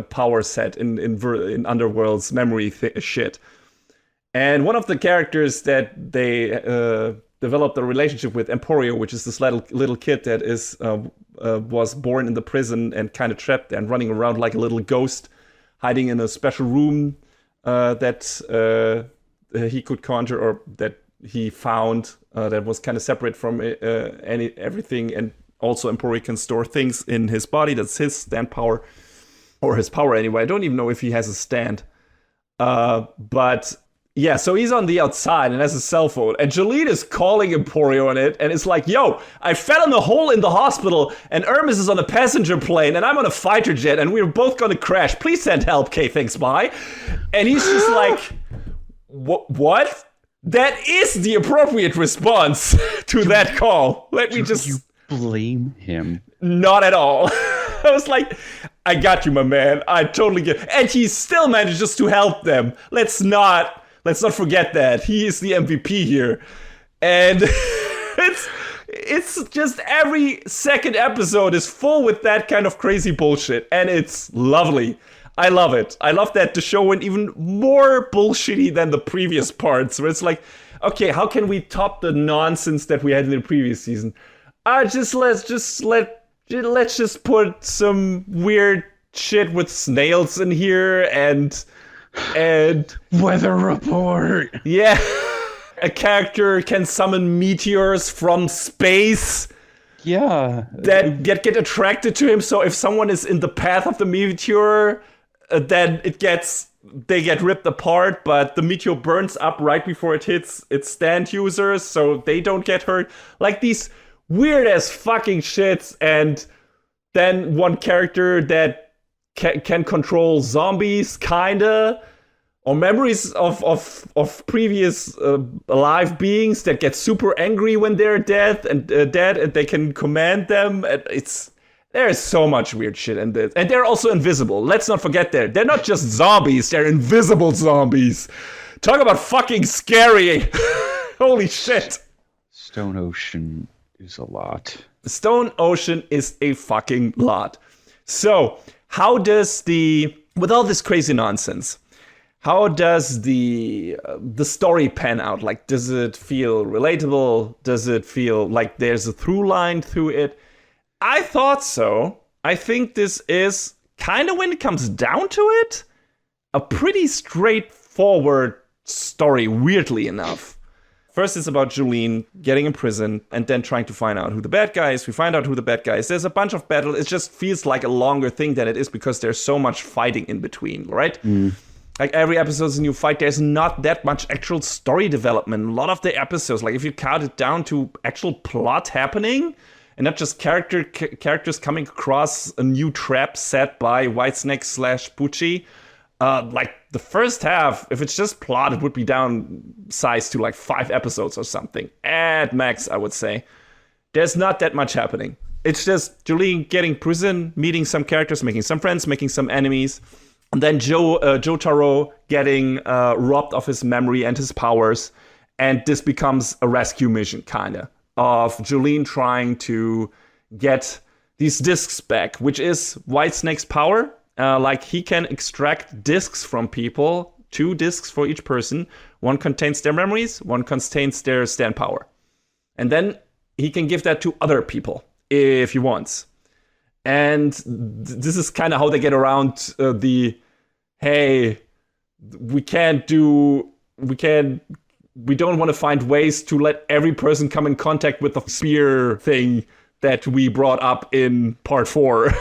power set in Underworld's memory shit. And one of the characters that they developed a relationship with, Emporio, which is this little kid that was born in the prison and kind of trapped and running around like a little ghost, hiding in a special room that he could conjure, or that he found that was kind of separate from everything. And also Emporio can store things in his body. That's his stand power, or his power anyway. I don't even know if he has a stand. But yeah, so he's on the outside and has a cell phone. And Jolene is calling Emporio on it. And it's like, yo, I fell in a hole in the hospital. And Hermes is on a passenger plane. And I'm on a fighter jet. And we're both going to crash. Please send help. Okay, thanks, bye. And he's just like, what? That is the appropriate response to that call. Let me just... You blame him? Not at all. I was like, I got you, my man. I totally get it. And he still manages to help them. Let's not forget that. He is the MVP here. And it's just every second episode is full with that kind of crazy bullshit. And it's lovely. I love it. I love that the show went even more bullshitty than the previous parts, where it's like, okay, how can we top the nonsense that we had in the previous season? Let's just put some weird shit with snails in here and weather report. Yeah. A character can summon meteors from space. Yeah. That get attracted to him. So if someone is in the path of the meteor, then they get ripped apart, but the meteor burns up right before it hits its stand users, so they don't get hurt. Like these weird as fucking shits. And then one character that can control zombies, kinda, or memories of previous alive beings that get super angry when they're dead, and they can command them. There's so much weird shit in this. And they're also invisible. Let's not forget that. They're not just zombies, they're invisible zombies. Talk about fucking scary. Holy shit. Stone Ocean is a lot. Stone Ocean is a fucking lot. So, how does with all this crazy nonsense, how does the story pan out? Like, does it feel relatable? Does it feel like there's a through line through it? I thought so. I think this is kind of, when it comes down to it, a pretty straightforward story, weirdly enough. First, it's about Jolene getting in prison and then trying to find out who the bad guy is. We find out who the bad guy is. There's a bunch of battle. It just feels like a longer thing than it is because there's so much fighting in between, right? Mm. Like every episode is a new fight. There's not that much actual story development. A lot of the episodes, like if you count it down to actual plot happening, and not just characters coming across a new trap set by Whitesnake / Bocchi. Like the first half, if it's just plot, it would be downsized to like 5 episodes or something. At max, I would say. There's not that much happening. It's just Jolene getting prison, meeting some characters, making some friends, making some enemies. And then Joestar getting robbed of his memory and his powers. And this becomes a rescue mission, kinda, of Jolene trying to get these discs back, which is Whitesnake's power. Like, he can extract discs from people, 2 discs for each person. One contains their memories, one contains their stand power. And then he can give that to other people if he wants. And this is kind of how they get around hey, we don't want to find ways to let every person come in contact with the spear thing that we brought up in part 4.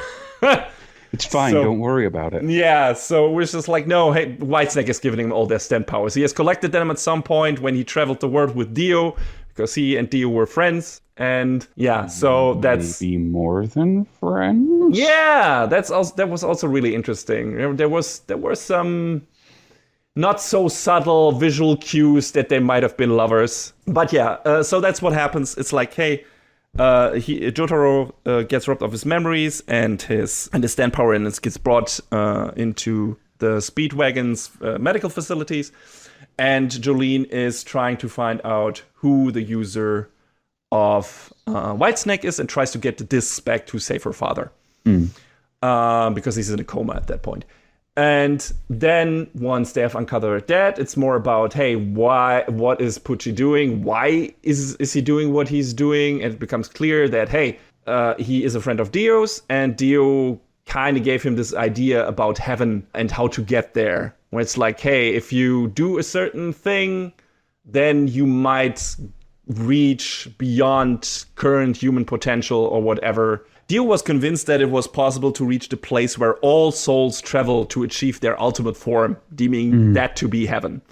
It's fine. So, don't worry about it. yeah, so we're just like, no, hey, Whitesnake is giving him all their stand powers. He has collected them at some point when he traveled the world with Dio, because he and Dio were friends. And yeah, so that's maybe more than friends. yeah, that was also really interesting. There were some not so subtle visual cues that they might have been lovers. But yeah, so that's what happens. It's like, hey, Jotaro gets robbed of his memories and his stand power, and it gets brought into the Speedwagon's medical facilities. And Jolene is trying to find out who the user of Whitesnake is and tries to get the discs back to save her father. Because he's in a coma at that point. And then once they have uncovered that, it's more about, hey, what is Pucci doing? Why is he doing what he's doing? And it becomes clear that, hey, he is a friend of Dio's, and Dio kind of gave him this idea about heaven and how to get there. Where it's like, hey, if you do a certain thing, then you might reach beyond current human potential or whatever. Dio was convinced that it was possible to reach the place where all souls travel to achieve their ultimate form, deeming that to be heaven.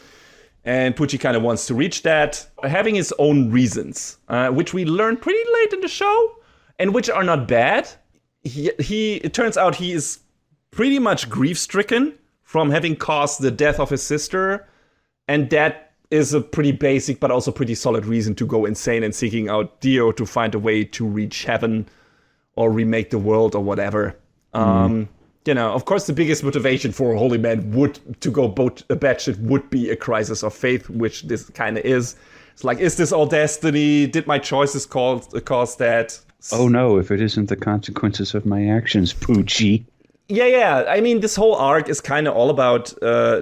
And Pucci kind of wants to reach that, having his own reasons, which we learn pretty late in the show, and which are not bad. It turns out he is pretty much grief-stricken from having caused the death of his sister, and that is a pretty basic but also pretty solid reason to go insane and seeking out Dio to find a way to reach heaven or remake the world or whatever. Of course, the biggest motivation for a holy man to go batshit would be a crisis of faith, which this kind of is. It's like, is this all destiny? Did my choices cause that? Oh no, if it isn't the consequences of my actions, Pucci. Yeah. I mean, this whole arc is kind of all about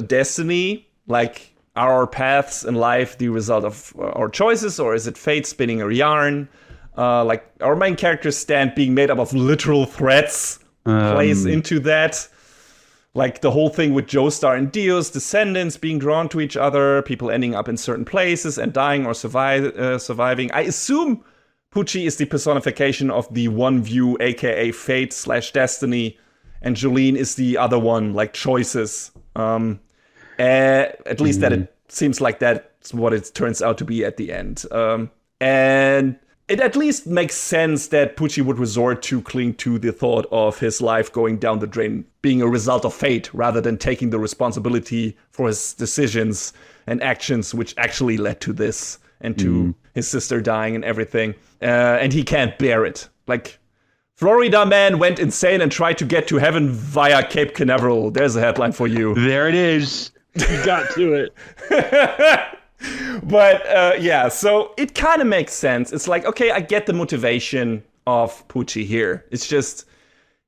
destiny. Like, are our paths in life the result of our choices, or is it fate spinning a yarn? Like, our main character's stand being made up of literal threats plays into that. Like, the whole thing with Joestar and Dio's descendants being drawn to each other, people ending up in certain places and dying or surviving. I assume Pucci is the personification of the one view, aka fate/destiny, and Jolene is the other one, like choices. At least that it seems like that's what it turns out to be at the end. And it at least makes sense that Pucci would resort to cling to the thought of his life going down the drain being a result of fate, rather than taking the responsibility for his decisions and actions, which actually led to this and to his sister dying and everything. And he can't bear it. Like, Florida man went insane and tried to get to heaven via Cape Canaveral. There's a headline for you. There it is. You got to it. But yeah, so it kind of makes sense. It's like, okay, I get the motivation of Pucci here. It's just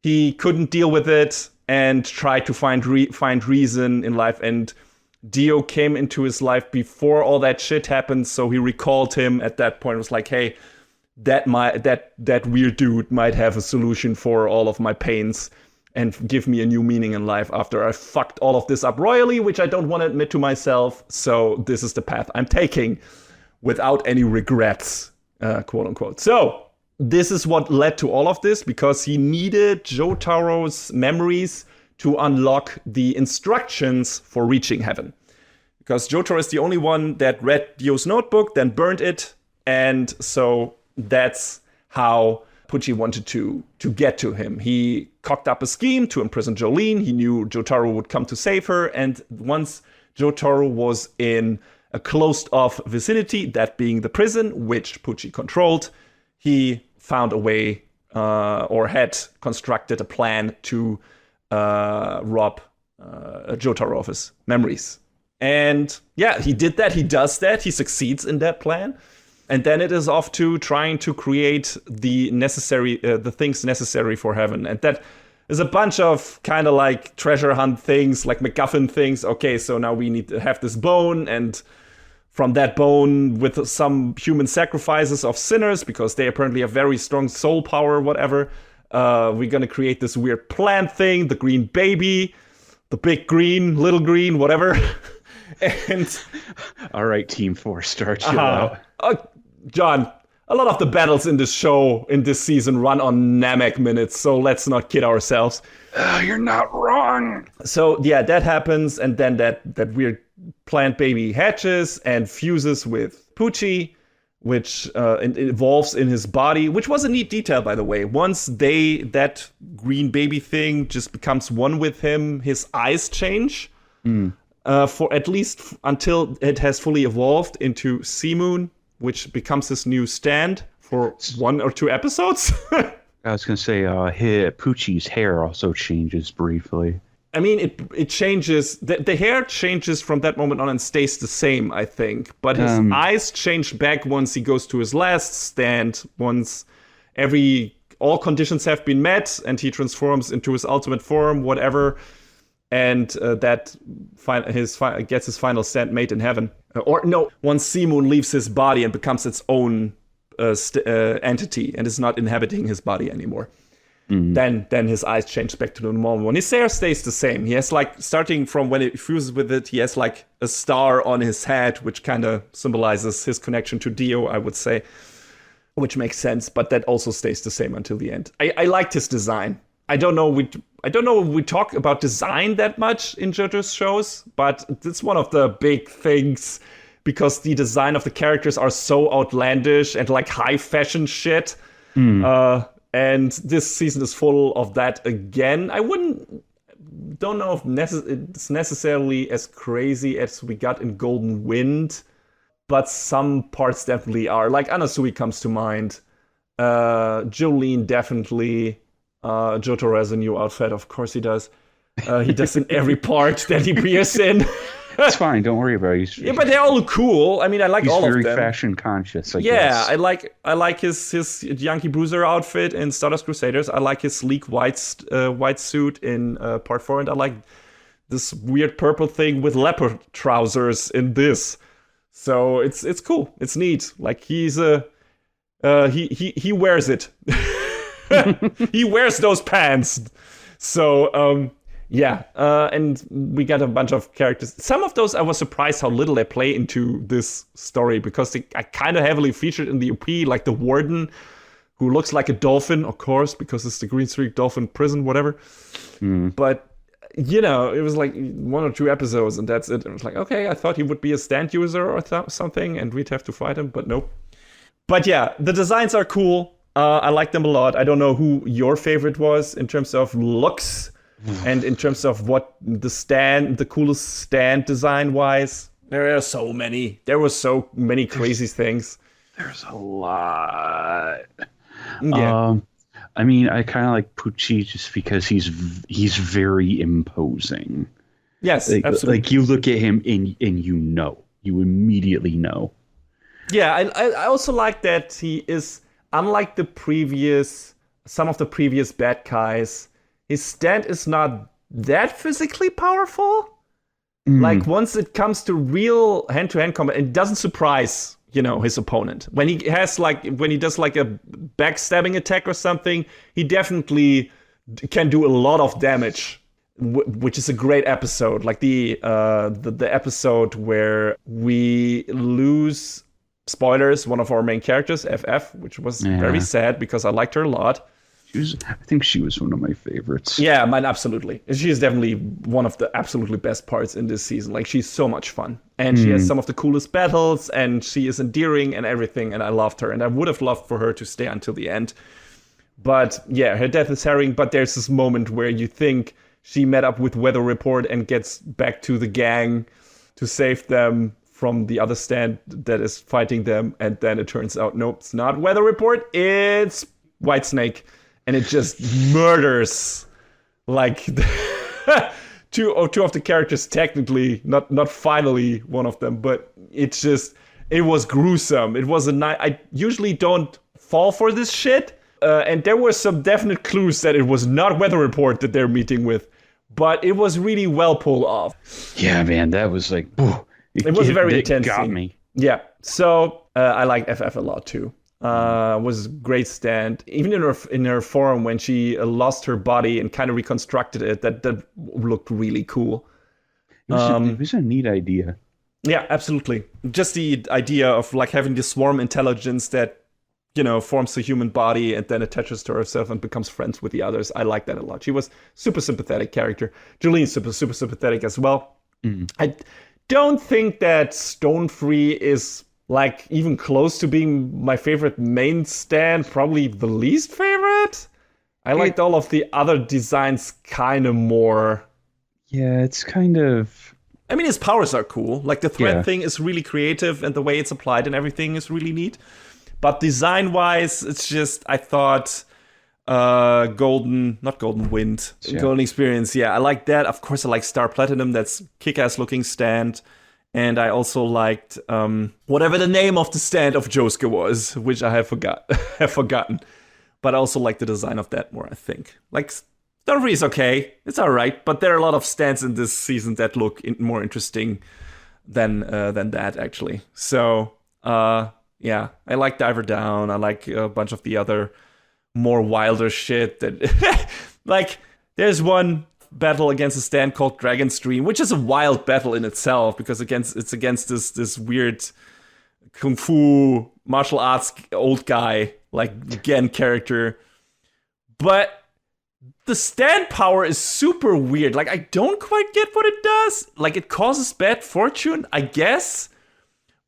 he couldn't deal with it and tried to find reason in life. And Dio came into his life before all that shit happened, so he recalled him at that point. It was like, hey, that weird dude might have a solution for all of my pains and give me a new meaning in life after I fucked all of this up royally, which I don't want to admit to myself. So this is the path I'm taking without any regrets, quote unquote. So this is what led to all of this, because he needed Jotaro's memories to unlock the instructions for reaching heaven. Because Jotaro is the only one that read Dio's notebook, then burned it. And so that's how Pucci wanted to get to him. He cocked up a scheme to imprison Jolene. He knew Jotaro would come to save her. And once Jotaro was in a closed-off vicinity, that being the prison, which Pucci controlled, he found a way or had constructed a plan to rob Jotaro of his memories. And yeah, he did that. He does that. He succeeds in that plan. And then it is off to trying to create the things necessary for heaven. And that is a bunch of kind of like treasure hunt things, like MacGuffin things. Okay, so now we need to have this bone, and from that bone, with some human sacrifices of sinners, because they apparently have very strong soul power, whatever, we're gonna create this weird plant thing, the green baby, the big green, little green, whatever. And all right, Team 4-star, chill out. John, a lot of the battles in this show, in this season, run on Namek minutes, so let's not kid ourselves. You're not wrong. So, yeah, that happens, and then that weird plant baby hatches and fuses with Poochie, which evolves in his body, which was a neat detail, by the way. Once that green baby thing just becomes one with him, his eyes change. For at least until it has fully evolved into Sea Moon, which becomes his new stand for 1 or 2 episodes. I was going to say, Poochie's hair also changes briefly. I mean, it changes. The hair changes from that moment on and stays the same, I think. But his eyes change back once he goes to his last stand, once all conditions have been met, and he transforms into his ultimate form, whatever. And gets his final stand made in heaven. Or no, once Sea Moon leaves his body and becomes its own entity and is not inhabiting his body anymore. Then his eyes change back to the normal one. His hair stays the same. He has, like, starting from when it fuses with it, he has like a star on his head, which kind of symbolizes his connection to Dio, I would say, which makes sense. But that also stays the same until the end. I liked his design. I don't know if we talk about design that much in JoJo's shows, but it's one of the big things because the design of the characters are so outlandish and like high fashion shit. And this season is full of that again. Don't know if it's necessarily as crazy as we got in Golden Wind, but some parts definitely are. Like Anasui comes to mind. Jolene definitely. Jotaro has a new outfit, of course he does. He does in every part that he appears in. It's fine, don't worry about it. Yeah, but they all look cool. I mean, I like all of them. He's very fashion conscious, I guess. Yeah, I like his Yankee Bruiser outfit in Stardust Crusaders. I like his sleek white suit in Part 4, and I like this weird purple thing with leopard trousers in this. So it's cool. It's neat. Like he wears it. He wears those pants. So and we got a bunch of characters. Some of those I was surprised how little they play into this story because they are kind of heavily featured in the OP, like the warden, who looks like a dolphin, of course, because it's the Green Streak Dolphin prison, whatever. But it was like 1 or 2 episodes, and that's it. And it was like, okay, I thought he would be a stand user or something, and we'd have to fight him, but nope. But yeah, the designs are cool. I like them a lot. I don't know who your favorite was in terms of looks and in terms of what the coolest stand design-wise. There are so many. There were so many crazy things. There's a lot. Yeah. I mean, I kind of like Poochie just because he's very imposing. Yes, absolutely. Like you look at him and you immediately know. Yeah, I also like that he is, unlike some of the previous bad guys, his stand is not that physically powerful. Like once it comes to real hand-to-hand combat, it doesn't surprise, his opponent. When he does like a backstabbing attack or something, he definitely can do a lot of damage, which is a great episode. Like the episode where we lose, spoilers, one of our main characters, FF, which was very sad because I liked her a lot. I think she was one of my favorites. Yeah, mine absolutely. She is definitely one of the absolutely best parts in this season. Like, she's so much fun. And she has some of the coolest battles, and she is endearing and everything, and I loved her. And I would have loved for her to stay until the end. But yeah, her death is harrowing, but there's this moment where you think she met up with Weather Report and gets back to the gang to save them from the other stand that is fighting them. And then it turns out, nope, it's not Weather Report, it's Whitesnake. And it just murders, like, two of the characters, technically, not finally one of them, but it was gruesome. It was I usually don't fall for this shit, and there were some definite clues that it was not Weather Report that they're meeting with, but it was really well pulled off. Yeah, man, that was like, it was very intense. It got me. Yeah, so I like FF a lot too. Was a great stand. Even in her form when she lost her body and kind of reconstructed it, that looked really cool. It was a neat idea. Yeah, absolutely. Just the idea of like having the swarm intelligence that forms the human body and then attaches to herself and becomes friends with the others. I like that a lot. She was super sympathetic character. Jolene's super sympathetic as well. I don't think that Stonefree is like even close to being my favorite main stand, probably the least favorite. I liked all of the other designs kind of more. Yeah, it's kind of... I mean, his powers are cool. Like, the thread thing is really creative, and the way it's applied and everything is really neat. But design-wise, it's just, I thought, Golden Experience. Yeah, I like that. Of course, I like Star Platinum. That's kick-ass looking stand. And I also liked whatever the name of the stand of Joestar was, which I have forgotten. But I also like the design of that more, I think. Like, Stonefree is okay. It's all right. But there are a lot of stands in this season that look more interesting than that, actually. So, yeah, I like Diver Down. I like a bunch of the other more wilder shit. That like, there's one battle against a stand called Dragon Stream, which is a wild battle in itself because it's against this weird kung fu martial arts old guy, like Gen character. But the stand power is super weird. Like, I don't quite get what it does. Like, it causes bad fortune, I guess.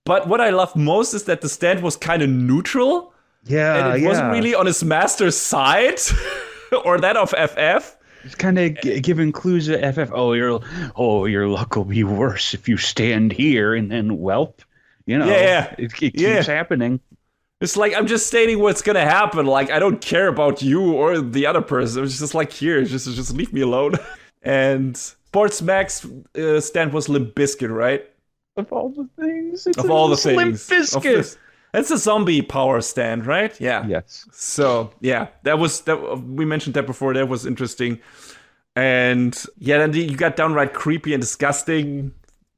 But what I love most is that the stand was kind of neutral. Yeah, and it wasn't really on his master's side or that of FF. It's kind of giving clues to FF. Your luck will be worse if you stand here, and then whelp. It keeps happening. It's like, I'm just stating what's gonna happen. Like, I don't care about you or the other person. It's just like, here, just leave me alone. And Sports Max stand was Limp Bizkit, right? Of all the things, Limp Bizkit. That's a zombie power stand, right? Yeah. Yes. So yeah, that we mentioned that before. That was interesting. And yeah, then you got downright creepy and disgusting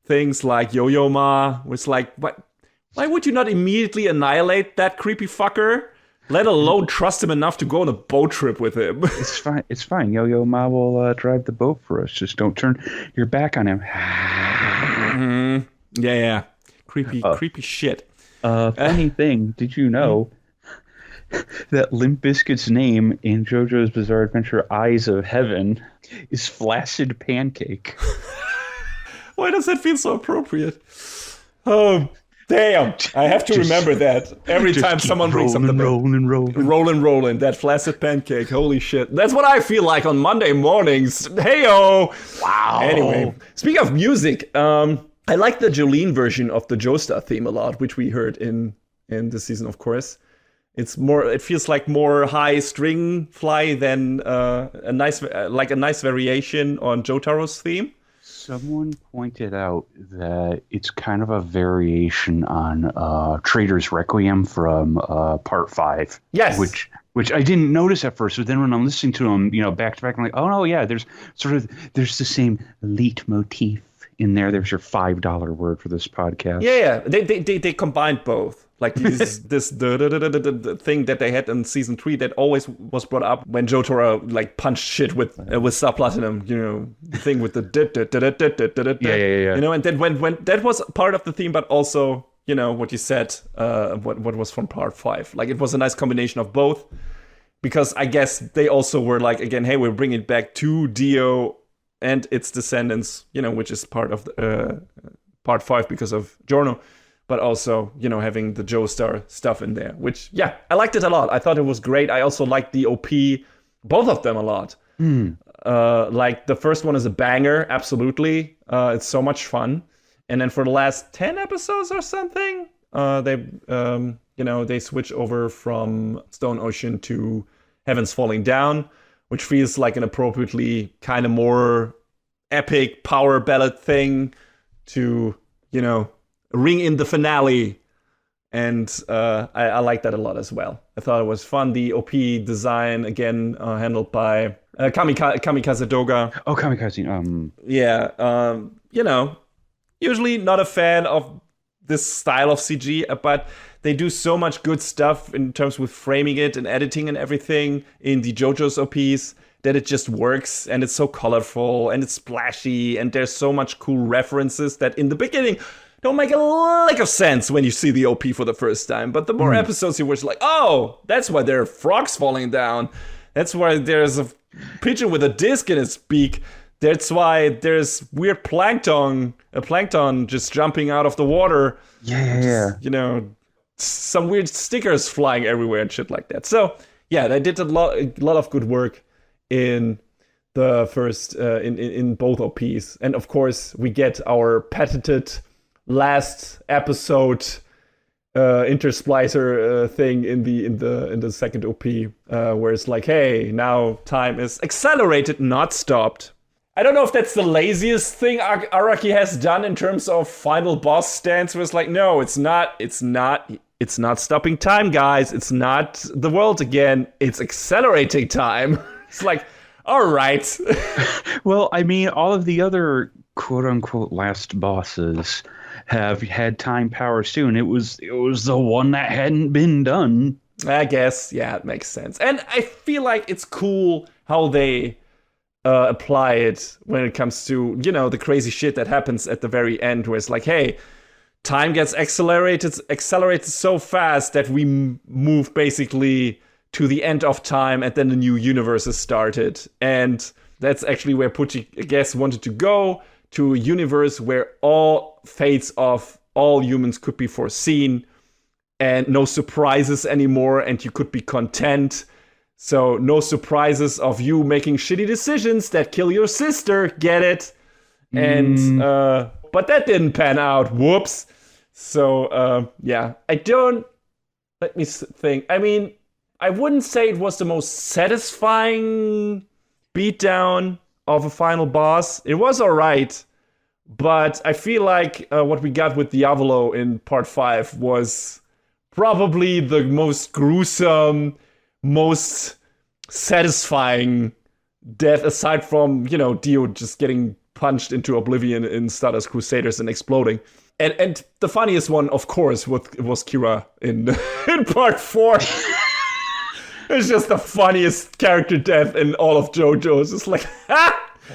things like Yo-Yo Ma, which, like, what? Why would you not immediately annihilate that creepy fucker? Let alone trust him enough to go on a boat trip with him. It's fine. It's fine. Yo-Yo Ma will drive the boat for us. Just don't turn your back on him. Mm-hmm. Yeah. Creepy shit. Funny thing, did you know that Limp Bizkit's name in JoJo's Bizarre Adventure Eyes of Heaven is Flaccid Pancake? Why does that feel so appropriate? Oh, damn. I have to remember that every time someone brings up the rolling, that Flaccid Pancake. Holy shit. That's what I feel like on Monday mornings. Hey-o. Wow. Anyway, speaking of music, I like the Jolene version of the Joestar theme a lot, which we heard in this season, of course. It feels like more high string fly than a nice variation on Jotaro's theme. Someone pointed out that it's kind of a variation on Trader's Requiem from Part 5. Yes. Which I didn't notice at first, but then when I'm listening to them, back to back, I'm like, oh no, yeah, there's the same leitmotif in there. There's your $5 word for this podcast. Yeah. They combined both. Like this the thing that they had in season 3 that always was brought up when Jotaro like punched shit with Star Platinum, the thing with the yeah. And then when that was part of the theme, but also what you said, what was from Part 5. Like, it was a nice combination of both, because I guess they also were like, again, hey, we're bringing it back to Dio and its descendants, which is part of Part 5 because of Giorno. But also, having the Joestar stuff in there, which, yeah, I liked it a lot. I thought it was great. I also liked the OP, both of them, a lot. Like, the first one is a banger, absolutely. It's so much fun. And then for the last 10 episodes or something, they switch over from Stone Ocean to Heaven's Falling Down, which feels like an appropriately kind of more epic power ballad thing to, ring in the finale. And I like that a lot as well. I thought it was fun. The OP design, again, handled by Kamikaze Doga. Oh, Kamikaze. Yeah. Usually not a fan of this style of CG, but they do so much good stuff in terms with framing it and editing and everything in the JoJo's OPs that it just works, and it's so colorful and it's splashy, and there's so much cool references that in the beginning don't make a lick of sense when you see the OP for the first time. But the more episodes you watch, like, oh, that's why there are frogs falling down. That's why there's a pigeon with a disc in its beak. That's why there's weird plankton just jumping out of the water. Yeah. You know, some weird stickers flying everywhere and shit like that. So, yeah, they did a lot of good work in the first, in both OPs. And of course, we get our patented last episode intersplicer thing in the second OP, where it's like, hey, now time is accelerated, not stopped. I don't know if that's the laziest thing Araki has done in terms of final boss stance, where it's like, no, it's not stopping time, guys. It's not the world again. It's accelerating time. It's like, all right. Well, I mean, all of the other quote unquote last bosses have had time powers too, and it was the one that hadn't been done. I guess, yeah, it makes sense. And I feel like it's cool how they apply it when it comes to, you know, the crazy shit that happens at the very end, where it's like, hey, time gets accelerated so fast that we move basically to the end of time, and then the new universe is started. And that's actually where Pucci, I guess, wanted to go, to a universe where all fates of all humans could be foreseen and no surprises anymore, and you could be content. So no surprises of you making shitty decisions that kill your sister, get it? And but that didn't pan out. Whoops. So yeah, let me think. I mean, I wouldn't say it was the most satisfying beatdown of a final boss. It was alright, but I feel like what we got with Diavolo in part 5 was probably the most gruesome, most satisfying death, aside from, you know, Dio just getting punched into oblivion in Stardust Crusaders and exploding. And the funniest one, of course, was Kira in part 4. It's just the funniest character death in all of JoJo. It's just like,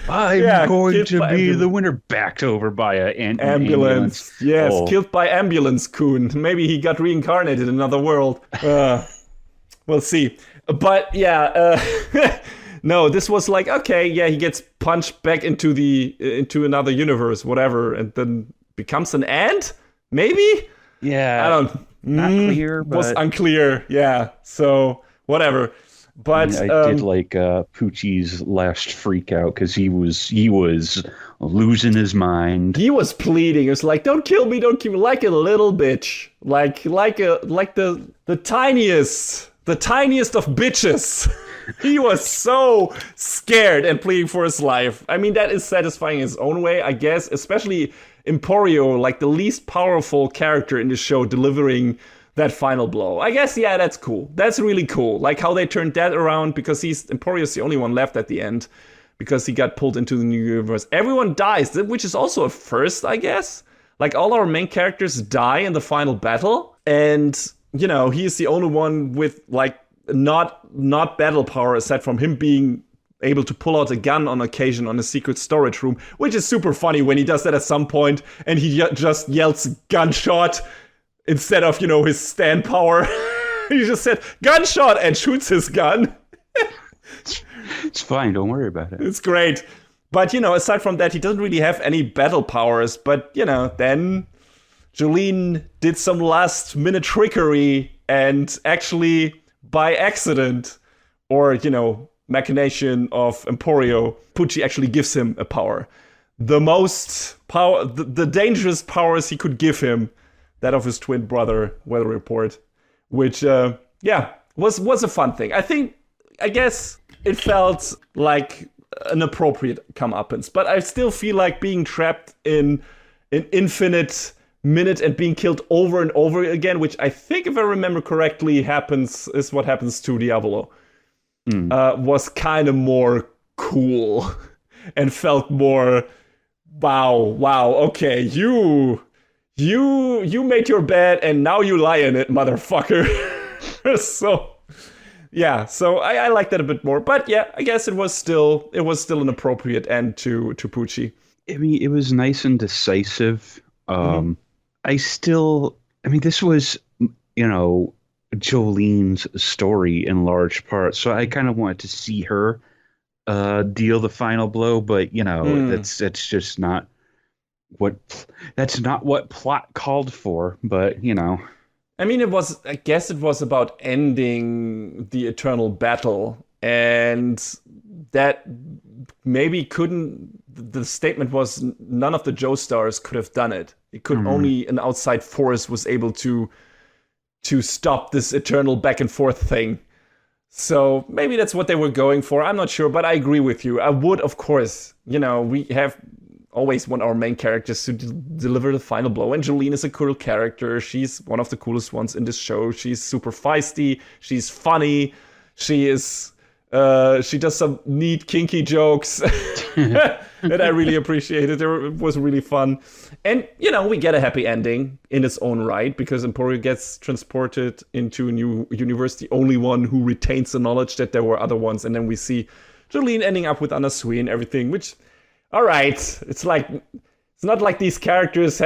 I'm going to be the winner. Backed over by an ambulance. Yes, killed by ambulance-kun. Maybe he got reincarnated in another world. We'll see. But yeah, no, this was like, okay, yeah, he gets punched back into another universe, whatever, and then becomes an ant? Maybe? Yeah. I don't... Not clear, but... was unclear, yeah. So, whatever. But I did like Pucci's last freak out, because he was losing his mind. He was pleading. It was like, don't kill me, like a little bitch. Like the tiniest of bitches. He was so scared and pleading for his life. I mean, that is satisfying in his own way, I guess, especially Emporio, like the least powerful character in the show, delivering that final blow. I guess, yeah, that's cool. That's really cool. Like how they turned that around, because Emporio's the only one left at the end, because he got pulled into the new universe. Everyone dies, which is also a first, I guess. Like all our main characters die in the final battle, and, you know, he is the only one with like not battle power, aside from him being able to pull out a gun on occasion on a secret storage room, which is super funny when he does that at some point and he just yells gunshot instead of, you know, his stand power. He just said gunshot and shoots his gun. It's fine, don't worry about it. It's great. But, you know, aside from that, he doesn't really have any battle powers. But, you know, then Jolene did some last minute trickery, and actually by accident, or, you know, machination of Emporio, Pucci actually gives him a power. The most power, the dangerous powers he could give him, that of his twin brother, Weather Report, which, was a fun thing. I guess it felt like an appropriate comeuppance, but I still feel like being trapped in an infinite minute and being killed over and over again, which I think, if I remember correctly, is what happens to Diavolo, was kind of more cool and felt more, wow, okay, you made your bed and now you lie in it, motherfucker. So, yeah, so I like that a bit more. But yeah, I guess it was still an appropriate end to Pucci. I mean, it was nice and decisive. this was, Jolene's story in large part. So I kind of wanted to see her deal the final blow, but that's just not what plot called for. But I mean, I guess it was about ending the eternal battle, and that maybe the statement was none of the Joestars could have done it. It could only an outside force was able to stop this eternal back and forth thing. So maybe that's what they were going for. I'm not sure, but I agree with you. I would, of course, we have always want our main characters to deliver the final blow. And Jolene is a cool character. She's one of the coolest ones in this show. She's super feisty. She's funny. She is. She does some neat, kinky jokes that I really appreciated. It was really fun. And, we get a happy ending in its own right because Emporio gets transported into a new universe, the only one who retains the knowledge that there were other ones. And then we see Jolene ending up with Anasui and everything, which, all right, it's not like these characters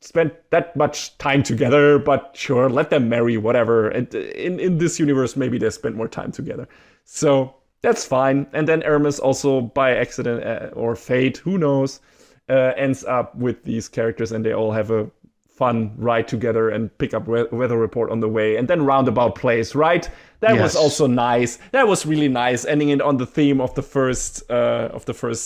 spent that much time together, but sure, let them marry, whatever. And in this universe, maybe they spent more time together. So that's fine. And then Hermes also, by accident or fate, who knows, ends up with these characters, and they all have a fun ride together and pick up weather report on the way. And then roundabout place, right? That was also nice. That was really nice, ending it on the theme of the first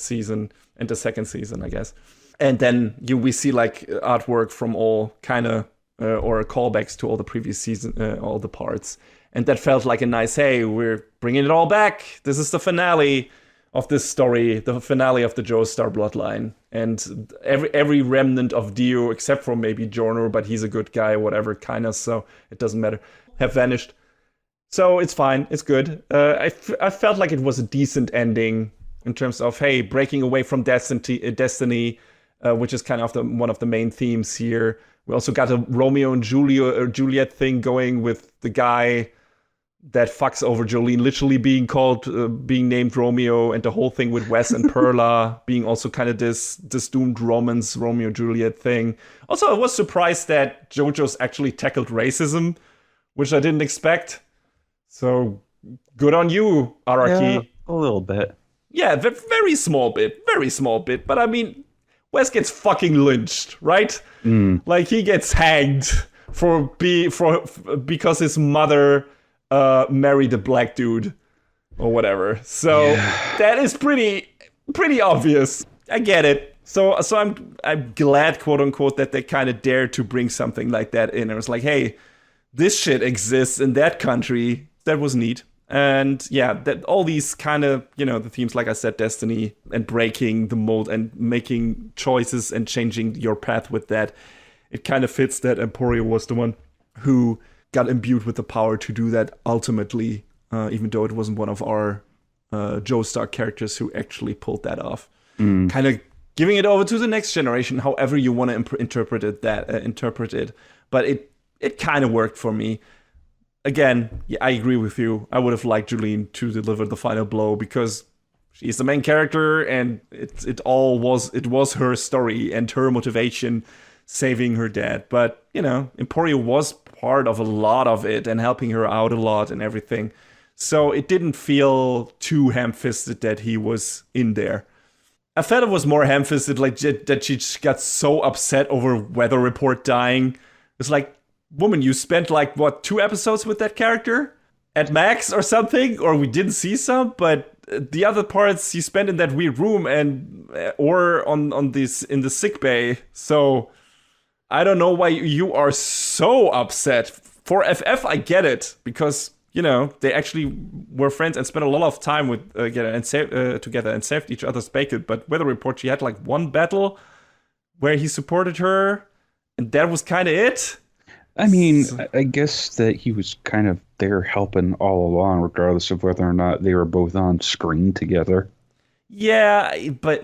season and the second season, I guess. And then we see like artwork from all kind of or callbacks to all the previous season, all the parts. And that felt like a nice, hey, we're bringing it all back. This is the finale of this story, the finale of the Joestar bloodline. And every remnant of Dio, except for maybe Jornor, but he's a good guy, whatever, kind of, so it doesn't matter, have vanished. So it's fine, it's good. I felt like it was a decent ending in terms of, hey, breaking away from destiny, which is kind of one of the main themes here. We also got a Romeo and Juliet thing going with the guy that fucks over Jolene literally being named Romeo, and the whole thing with Wes and Perla being also kind of this doomed romance, Romeo-Juliet thing. Also, I was surprised that JoJo's actually tackled racism, which I didn't expect. So, good on you, Araki. Yeah, a little bit. Yeah, very small bit. But I mean, Wes gets fucking lynched, right? Like, he gets hanged because his mother married a black dude or whatever. So that is pretty obvious. I get it. So I'm glad, quote unquote, that they kind of dared to bring something like that in. It was like, hey, this shit exists in that country. That was neat. And yeah, that all these kind of, the themes, like I said, destiny and breaking the mold and making choices and changing your path with that. It kind of fits that Emporio was the one who got imbued with the power to do that ultimately, even though it wasn't one of our Joestar characters who actually pulled that off. Kind of giving it over to the next generation, however you want to interpret it. But it kind of worked for me. Again, yeah, I agree with you. I would have liked Jolene to deliver the final blow because she's the main character, and it was her story and her motivation saving her dad. But Emporio was part of a lot of it and helping her out a lot and everything. So it didn't feel too ham-fisted that he was in there. I felt it was more ham-fisted, like that she got so upset over Weather Report dying. It's like, woman, you spent like, what, 2 episodes with that character? At max or something? Or we didn't see some, but the other parts you spent in that weird room or on this in the sick bay. So I don't know why you are so upset. For FF, I get it, because they actually were friends and spent a lot of time with together and saved each other's bacon. But Weather Report, she had like one battle where he supported her, and that was kind of it. I mean, I guess that he was kind of there helping all along, regardless of whether or not they were both on screen together. Yeah, but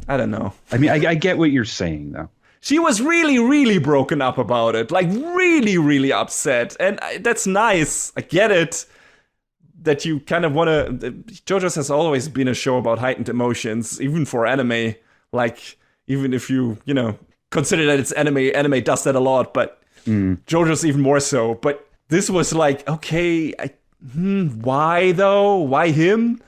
I don't know. I mean, I get what you're saying, though. She was really, really broken up about it. Like, really, really upset. And that's nice. I get it. That you kind of want to... JoJo's has always been a show about heightened emotions, even for anime. Like, even if you consider that it's anime. Anime does that a lot, but JoJo's even more so. But this was like, okay, why though? Why him?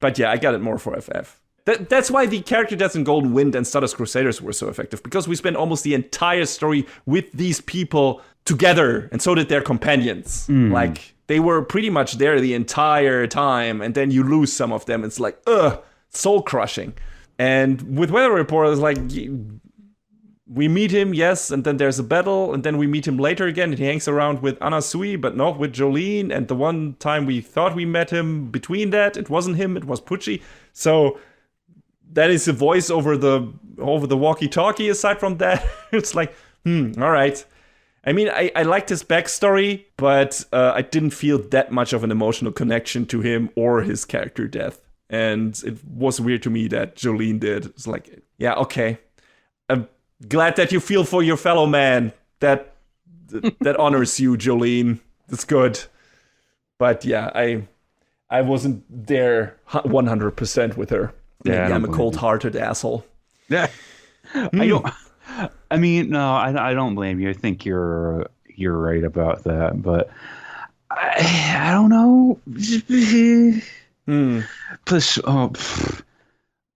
But yeah, I got it more for FF. That's why the character deaths in Golden Wind and Stardust Crusaders were so effective, because we spent almost the entire story with these people together, and so did their companions. Like, they were pretty much there the entire time, and then you lose some of them. It's like, soul-crushing. And with Weather Report, it's like, we meet him, yes, and then there's a battle, and then we meet him later again, and he hangs around with Anasui, but not with Jolene, and the one time we thought we met him between that, it wasn't him, it was Pucci. So that is the voice over the walkie-talkie. Aside from that, it's like, all right. I mean, I liked his backstory, but I didn't feel that much of an emotional connection to him or his character death. And it was weird to me that Jolene did. It's like, yeah, okay. I'm glad that you feel for your fellow man. That honors you, Jolene. That's good. But yeah, I wasn't there 100% with her. Yeah, I'm a cold-hearted asshole. Yeah, I mean, no, I don't blame you. I think you're right about that, but I don't know. Plus,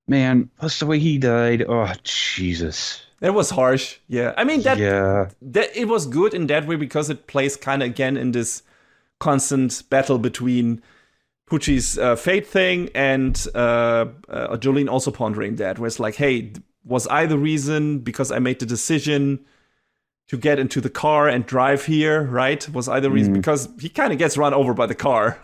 man, plus the way he died. Oh, Jesus. It was harsh. Yeah, I mean that it was good in that way because it plays kind of again in this constant battle between Pucci's fate thing and Jolene also pondering that, where it's like, hey, was I the reason because I made the decision to get into the car and drive here, right? Was I the reason? Because he kind of gets run over by the car.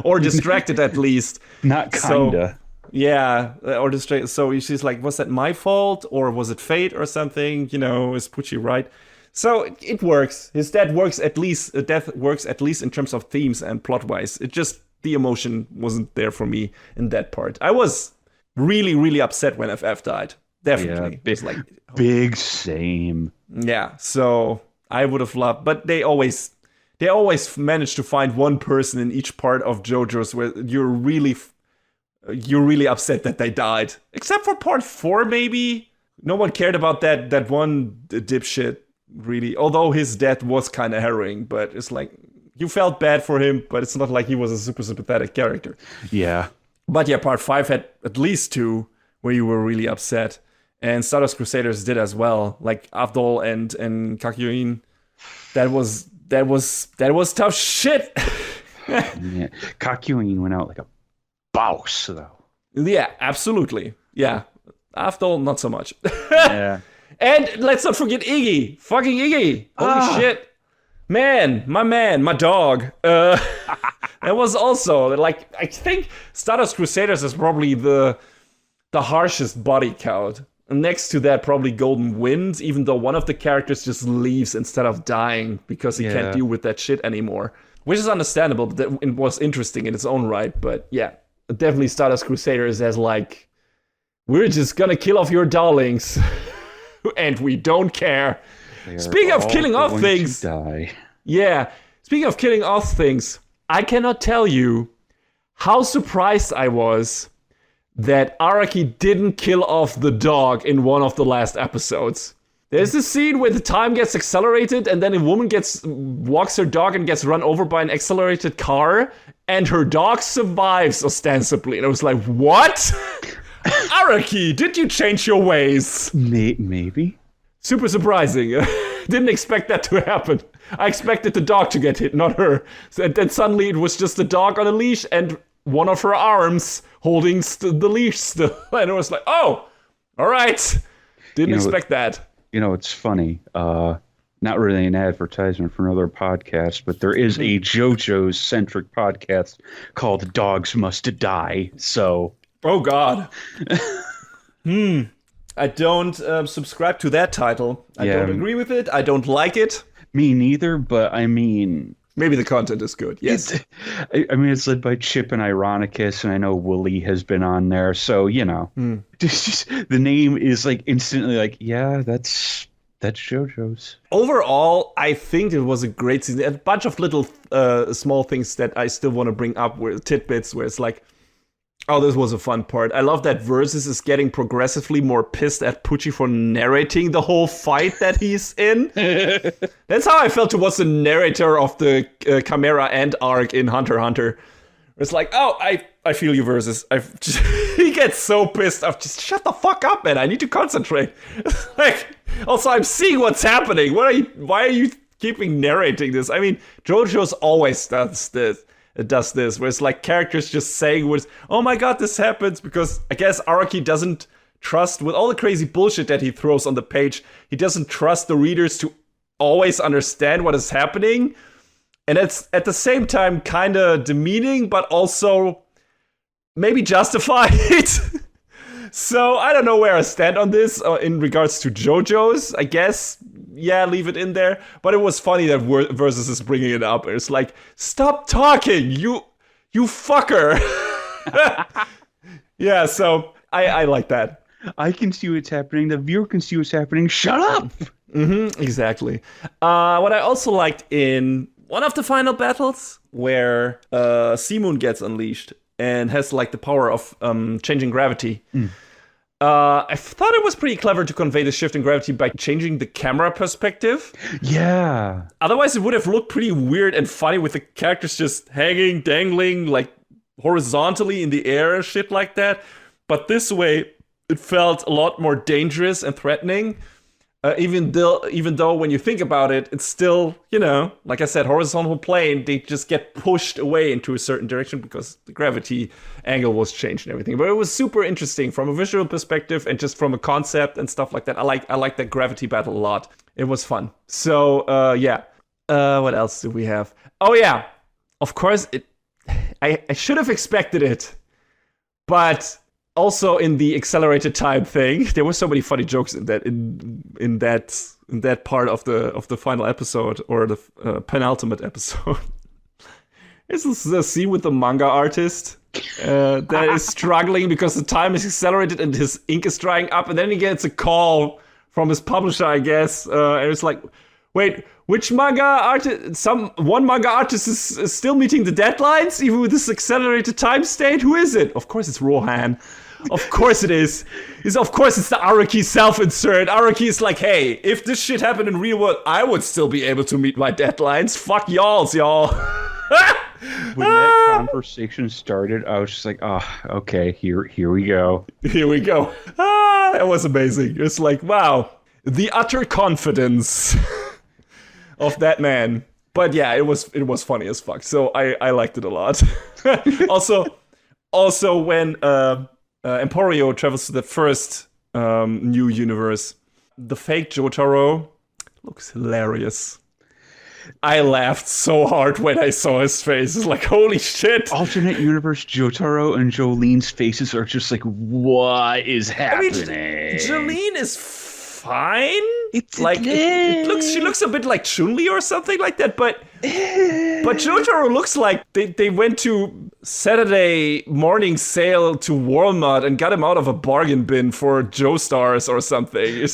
Or distracted at least. Not kinda. So, yeah, or distracted. So she's like, was that my fault? Or was it fate or something? You know, is Pucci right? So it works. His death works at least in terms of themes and plot-wise. It just, the emotion wasn't there for me in that part. I was really, really upset when FF died. Definitely. Yeah, big same. Yeah, so I would have loved, but they always manage to find one person in each part of JoJo's where you're really upset that they died. Except for part 4, maybe. No one cared about that one dipshit, really. Although his death was kind of harrowing, but it's like, you felt bad for him, but it's not like he was a super sympathetic character. Yeah. But yeah, part 5 had at least 2 where you were really upset. And Stardust Crusaders did as well. Like Avdol and Kakyoin. That was tough shit. Yeah. Kakyoin went out like a boss, though. Yeah, absolutely. Yeah. Avdol, not so much. Yeah. And let's not forget Iggy. Fucking Iggy. Holy shit. Man, my dog. That was also, like, I think Stardust Crusaders is probably the harshest body count. Next to that, probably Golden Wind, even though one of the characters just leaves instead of dying because he can't deal with that shit anymore. Which is understandable, but it was interesting in its own right. But yeah, definitely Stardust Crusaders as like, we're just gonna kill off your darlings. And we don't care. Speaking of killing off things. Yeah, speaking of killing off things, I cannot tell you how surprised I was that Araki didn't kill off the dog in one of the last episodes. There's this scene where the time gets accelerated and then a woman walks her dog and gets run over by an accelerated car and her dog survives ostensibly. And I was like, what? Araki, did you change your ways? Maybe. Super surprising. Didn't expect that to happen. I expected the dog to get hit, not her. And then suddenly it was just the dog on a leash and one of her arms holding the leash still. And it was like, oh, all right. Didn't expect that. You know, it's funny. Not really an advertisement for another podcast, but there is a JoJo-centric podcast called Dogs Must Die. So... Oh, God. I don't subscribe to that title. I don't agree with it. I don't like it. Me neither, but I mean... Maybe the content is good, yes. I mean, it's led by Chip and Ironicus, and I know Wooly has been on there, so, you know. The name is, like, instantly like, yeah, that's JoJo's. Overall, I think it was a great season. A bunch of little small things that I still want to bring up, where tidbits, where it's like, Oh, this was a fun part. I love that Versus is getting progressively more pissed at Pucci for narrating the whole fight that he's in. That's how I felt towards the narrator of the Chimera Ant arc in Hunter x Hunter. It's like, oh, I feel you, Versus. He gets so pissed off. Just shut the fuck up, man. I need to concentrate. Like, also, I'm seeing what's happening. Why are you keeping narrating this? I mean, JoJo's always does this. Where it's like characters just saying words, oh my god, this happens, because I guess Araki doesn't trust, with all the crazy bullshit that he throws on the page, he doesn't trust the readers to always understand what is happening. And it's at the same time kind of demeaning, but also maybe justified. So I don't know where I stand on this in regards to JoJo's. I guess, yeah, leave it in there. But it was funny that Versus is bringing it up. It's like, stop talking, you fucker. Yeah, so I like that. I can see what's happening. The viewer can see what's happening. Shut up! Exactly. What I also liked in one of the final battles, where Seamoon gets unleashed and has like the power of changing gravity. I thought it was pretty clever to convey the shift in gravity by changing the camera perspective. Yeah. Otherwise, it would have looked pretty weird and funny with the characters just hanging, dangling, like horizontally in the air, shit like that. But this way, it felt a lot more dangerous and threatening. Even though when you think about it, it's still, like I said, horizontal plane, they just get pushed away into a certain direction because the gravity angle was changed and everything. But it was super interesting from a visual perspective and just from a concept and stuff like that. I like that gravity battle a lot. It was fun. So, yeah. What else do we have? Oh, yeah. Of course, I should have expected it. But also in the accelerated time thing, there were so many funny jokes in that part of the final episode, or the penultimate episode. This is the scene with the manga artist that is struggling because the time is accelerated and his ink is drying up, and then he gets a call from his publisher, I guess, and it's like, wait, which manga artist? One manga artist is still meeting the deadlines, even with this accelerated time state. Who is it? Of course, it's Rohan. Of course it is. Of course it's the Araki self-insert. Araki is like, hey, if this shit happened in real world, I would still be able to meet my deadlines. Fuck y'all. When that conversation started, I was just like, oh, okay, here we go. Here we go. That was amazing. It's like, wow, the utter confidence of that man. But yeah, it was funny as fuck. So I liked it a lot. also when Emporio travels to the first new universe, the fake Jotaro looks hilarious. I laughed so hard when I saw his face. It's like, holy shit. Alternate universe Jotaro and Jolene's faces are just like, what is happening? I mean, Jolene is fine. It's like she looks a bit like Chun-Li or something like that, but Jotaro looks like they went to Saturday morning sale to Walmart and got him out of a bargain bin for Joestars or something.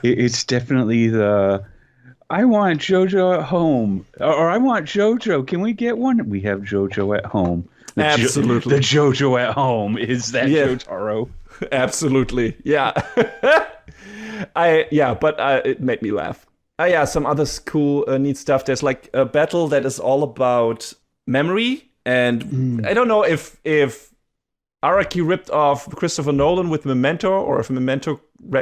It's definitely the I want JoJo at home, or I want JoJo. Can we get one? We have JoJo at home. Absolutely, the JoJo at home is that Jotaro. Absolutely, yeah. But it made me laugh. Some other cool, neat stuff. There's like a battle that is all about memory, and I don't know if Araki ripped off Christopher Nolan with Memento, or if Memento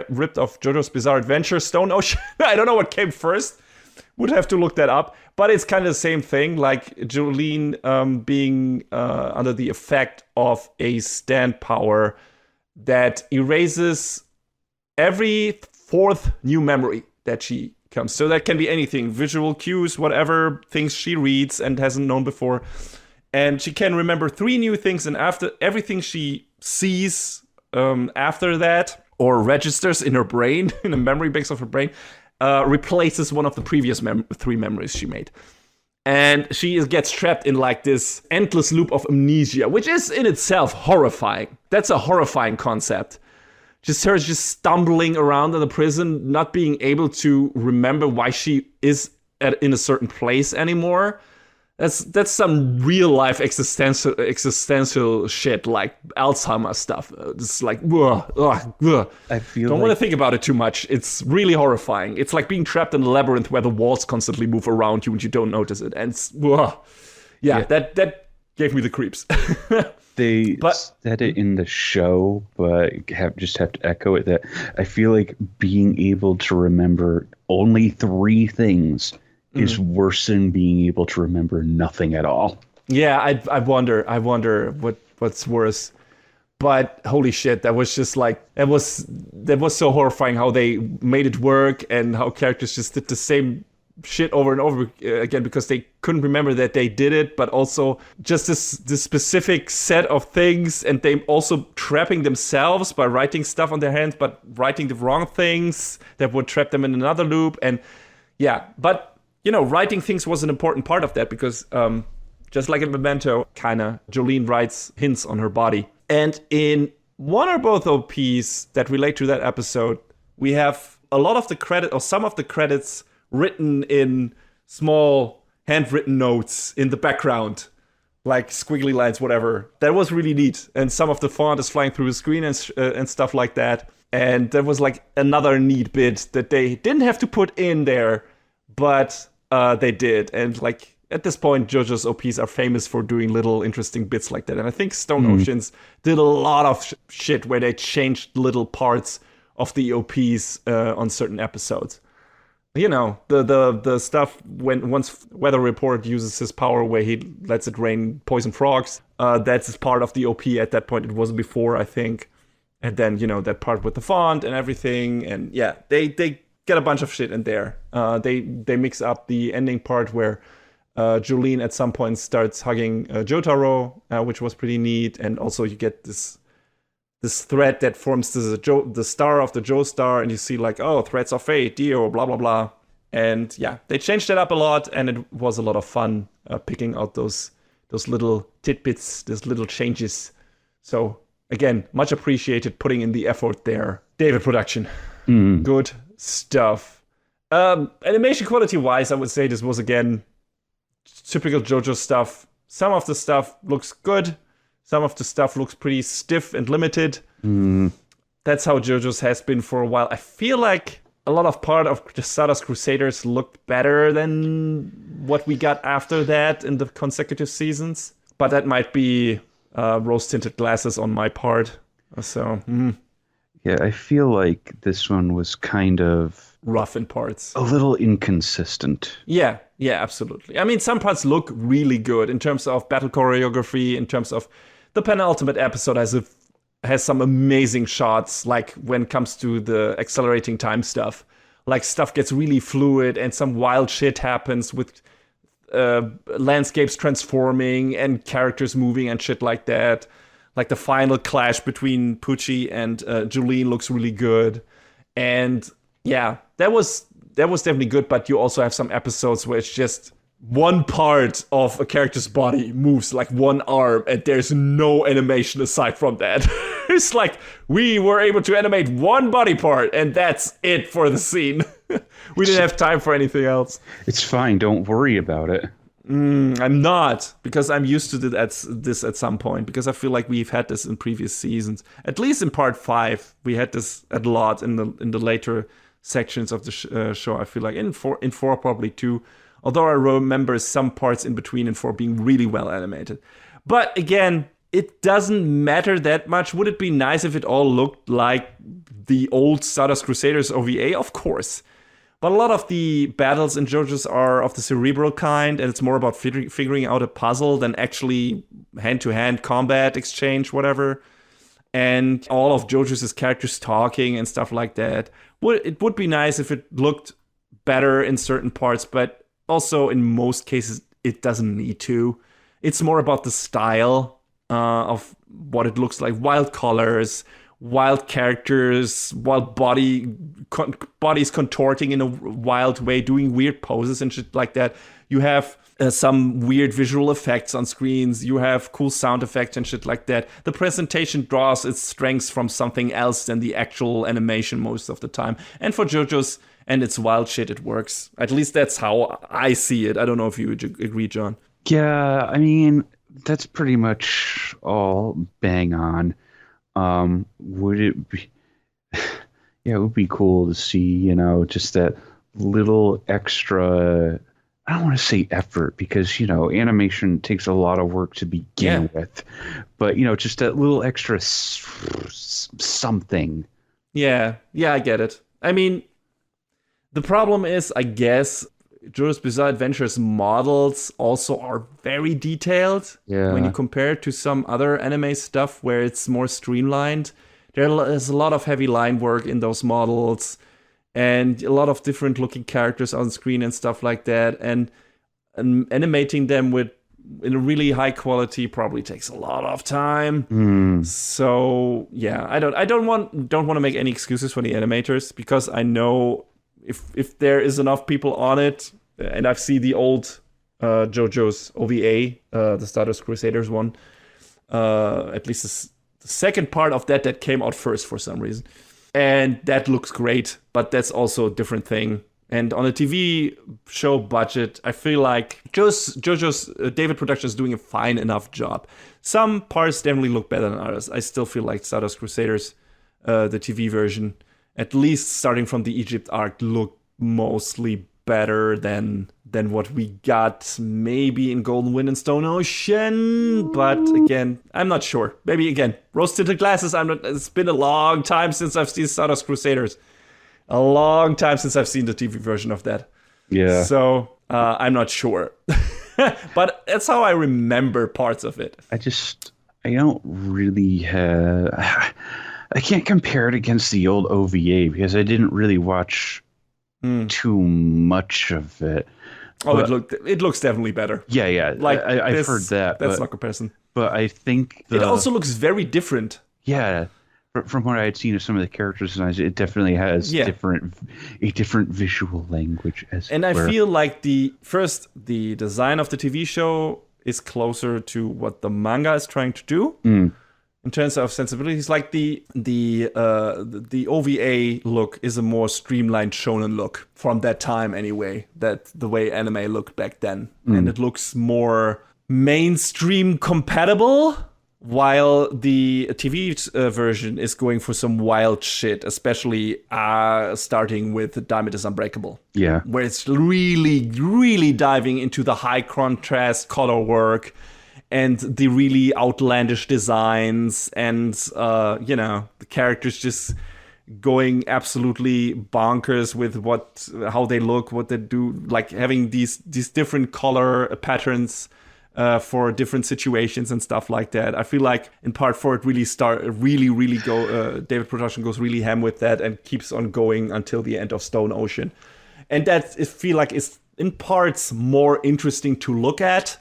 ripped off JoJo's Bizarre Adventure, Stone Ocean. I don't know what came first. Would have to look that up. But it's kind of the same thing, like Jolene being under the effect of a stand power that erases every fourth new memory that she comes. So that can be anything, visual cues, whatever, things she reads and hasn't known before. And she can remember 3 new things, and after everything she sees after that, or registers in her brain, in the memory banks of her brain, replaces one of the previous 3 memories she made. And she gets trapped in like this endless loop of amnesia, which is in itself horrifying. That's a horrifying concept. Just her just stumbling around in the prison, not being able to remember why she is in a certain place anymore. That's some real life existential shit, like Alzheimer's stuff. It's like, I feel don't want to think about it too much. It's really horrifying. It's like being trapped in a labyrinth where the walls constantly move around you and you don't notice it. And that gave me the creeps. They said it in the show, but just have to echo it that I feel like being able to remember only 3 things is worse than being able to remember nothing at all. Yeah, I wonder what's worse. But holy shit, that was just like that was so horrifying how they made it work and how characters just did the same shit over and over again because they couldn't remember that they did it, but also just this specific set of things, and they also trapping themselves by writing stuff on their hands, but writing the wrong things that would trap them in another loop. And yeah, but writing things was an important part of that because just like in Memento, kinda, Jolene writes hints on her body. And in one or both OPs that relate to that episode, we have a lot of the credit, or some of the credits, written in small handwritten notes in the background, like squiggly lines, whatever. That was really neat. And some of the font is flying through the screen and stuff like that. And that was like another neat bit that they didn't have to put in there, but they did. And like at this point, JoJo's OPs are famous for doing little interesting bits like that. And I think Stone Oceans did a lot of shit where they changed little parts of the OPs on certain episodes. The stuff once Weather Report uses his power where he lets it rain poison frogs. That's part of the OP at that point. It wasn't before, I think. And then, that part with the font and everything. And yeah, they get a bunch of shit in there. They mix up the ending part where Jolene at some point starts hugging Jotaro, which was pretty neat. And also you get this thread that forms the star of the Joestar, and you see like, oh, threads of fate, Dio, blah, blah, blah. And yeah, they changed that up a lot, and it was a lot of fun picking out those little tidbits, those little changes. So again, much appreciated putting in the effort there. David Production. Good stuff. Animation quality wise, I would say this was again typical JoJo stuff. Some of the stuff looks good. Some of the stuff looks pretty stiff and limited. That's how JoJo's has been for a while. I feel like a lot of part of the Stardust Crusaders looked better than what we got after that in the consecutive seasons. But that might be rose-tinted glasses on my part. So, Yeah, I feel like this one was kind of rough in parts. A little inconsistent. Yeah, absolutely. I mean, some parts look really good in terms of battle choreography, in terms of the penultimate episode has some amazing shots, like when it comes to the accelerating time stuff. Like stuff gets really fluid and some wild shit happens with landscapes transforming and characters moving and shit like that. Like the final clash between Pucci and Jolene looks really good. And yeah, that was definitely good, but you also have some episodes where it's just one part of a character's body moves, like one arm, and there's no animation aside from that. It's like, we were able to animate one body part, and that's it for the scene. We didn't have time for anything else. It's fine, don't worry about it. I'm not, because I'm used to this at some point, because I feel like we've had this in previous seasons. At least in part 5, we had this a lot in the later sections of the show. I feel like in 4 probably too. Although I remember some parts in between in 4 being really well animated. But again, it doesn't matter that much. Would it be nice if it all looked like the old Stardust Crusaders OVA? Of course. But a lot of the battles in JoJo's are of the cerebral kind, and it's more about figuring out a puzzle than actually hand-to-hand combat exchange, whatever. And all of JoJo's characters talking and stuff like that. It would be nice if it looked better in certain parts, but also, in most cases, it doesn't need to. It's more about the style of what it looks like. Wild colors, wild characters, wild bodies contorting in a wild way, doing weird poses and shit like that. You have some weird visual effects on screens. You have cool sound effects and shit like that. The presentation draws its strengths from something else than the actual animation most of the time. And for JoJo's and its wild shit, it works. At least that's how I see it. I don't know if you would agree, John. Yeah, I mean, that's pretty much all bang on. Would it be, yeah, it would be cool to see, just that little extra, I don't want to say effort because, animation takes a lot of work to Yeah. begin with, but, just that little extra something. Yeah. Yeah, I get it. I mean, the problem is, I guess, JoJo's Bizarre Adventures models also are very detailed when you Yeah. compare it to some other anime stuff where it's more streamlined. There's a lot of heavy line work in those models and a lot of different looking characters on screen and stuff like that. And animating them with in a really high quality probably takes a lot of time. Hmm. So yeah, I don't want to make any excuses for the animators because I know if there is enough people on it, and I've seen the old JoJo's OVA, the Stardust Crusaders one, at least the second part of that came out first for some reason, and that looks great, but that's also a different thing. And on a TV show budget, I feel like JoJo's David Production is doing a fine enough job. Some parts definitely look better than others. I still feel like Stardust Crusaders, the TV version, at least starting from the Egypt arc, looked mostly better than what we got maybe in Golden Wind and Stone Ocean. But again, I'm not sure. Maybe again, rose tinted glasses. I'm not. It's been a long time since I've seen Stardust Crusaders. A long time since I've seen the TV version of that. Yeah. So I'm not sure. But that's how I remember parts of it. I don't really have. I can't compare it against the old OVA because I didn't really watch too much of it. Oh, it looks definitely better. Yeah, yeah. Like I've heard that. That's not comparison. But I think it also looks very different. Yeah, from what I had seen of some of the character designs, it definitely has a different visual language. And I feel like the design of the TV show is closer to what the manga is trying to do. In terms of sensibilities, like the OVA look is a more streamlined shonen look from that time anyway. That the way anime looked back then, and it looks more mainstream compatible. While the TV version is going for some wild shit, especially starting with Diamond is Unbreakable. Yeah, where it's really, really diving into the high contrast color work and the really outlandish designs and, the characters just going absolutely bonkers with how they look, what they do, like having these different color patterns for different situations and stuff like that. I feel like in part 4 it really go David Production goes really ham with that and keeps on going until the end of Stone Ocean. And that I feel like is in parts more interesting to look at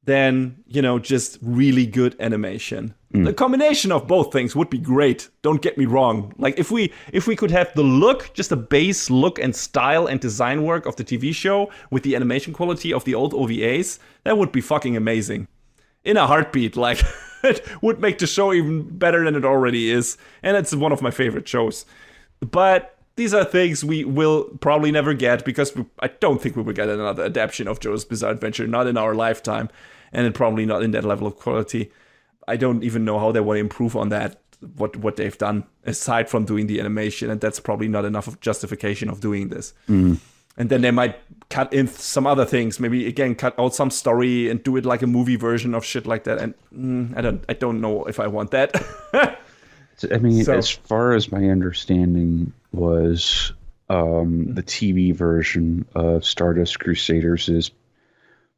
than, just really good animation. The combination of both things would be great. Don't get me wrong. Like if we could have the look, just a base look and style and design work of the TV show with the animation quality of the old OVAs, that would be fucking amazing. In a heartbeat, like it would make the show even better than it already is. And it's one of my favorite shows. But these are things we will probably never get because I don't think we will get another adaptation of JoJo's Bizarre Adventure, not in our lifetime, and probably not in that level of quality. I don't even know how they want to improve on that, what they've done, aside from doing the animation, and that's probably not enough of justification of doing this. And then they might cut in some other things, maybe again cut out some story and do it like a movie version of shit like that. And I don't know if I want that. I mean, as far as my understanding was, the TV version of Stardust Crusaders is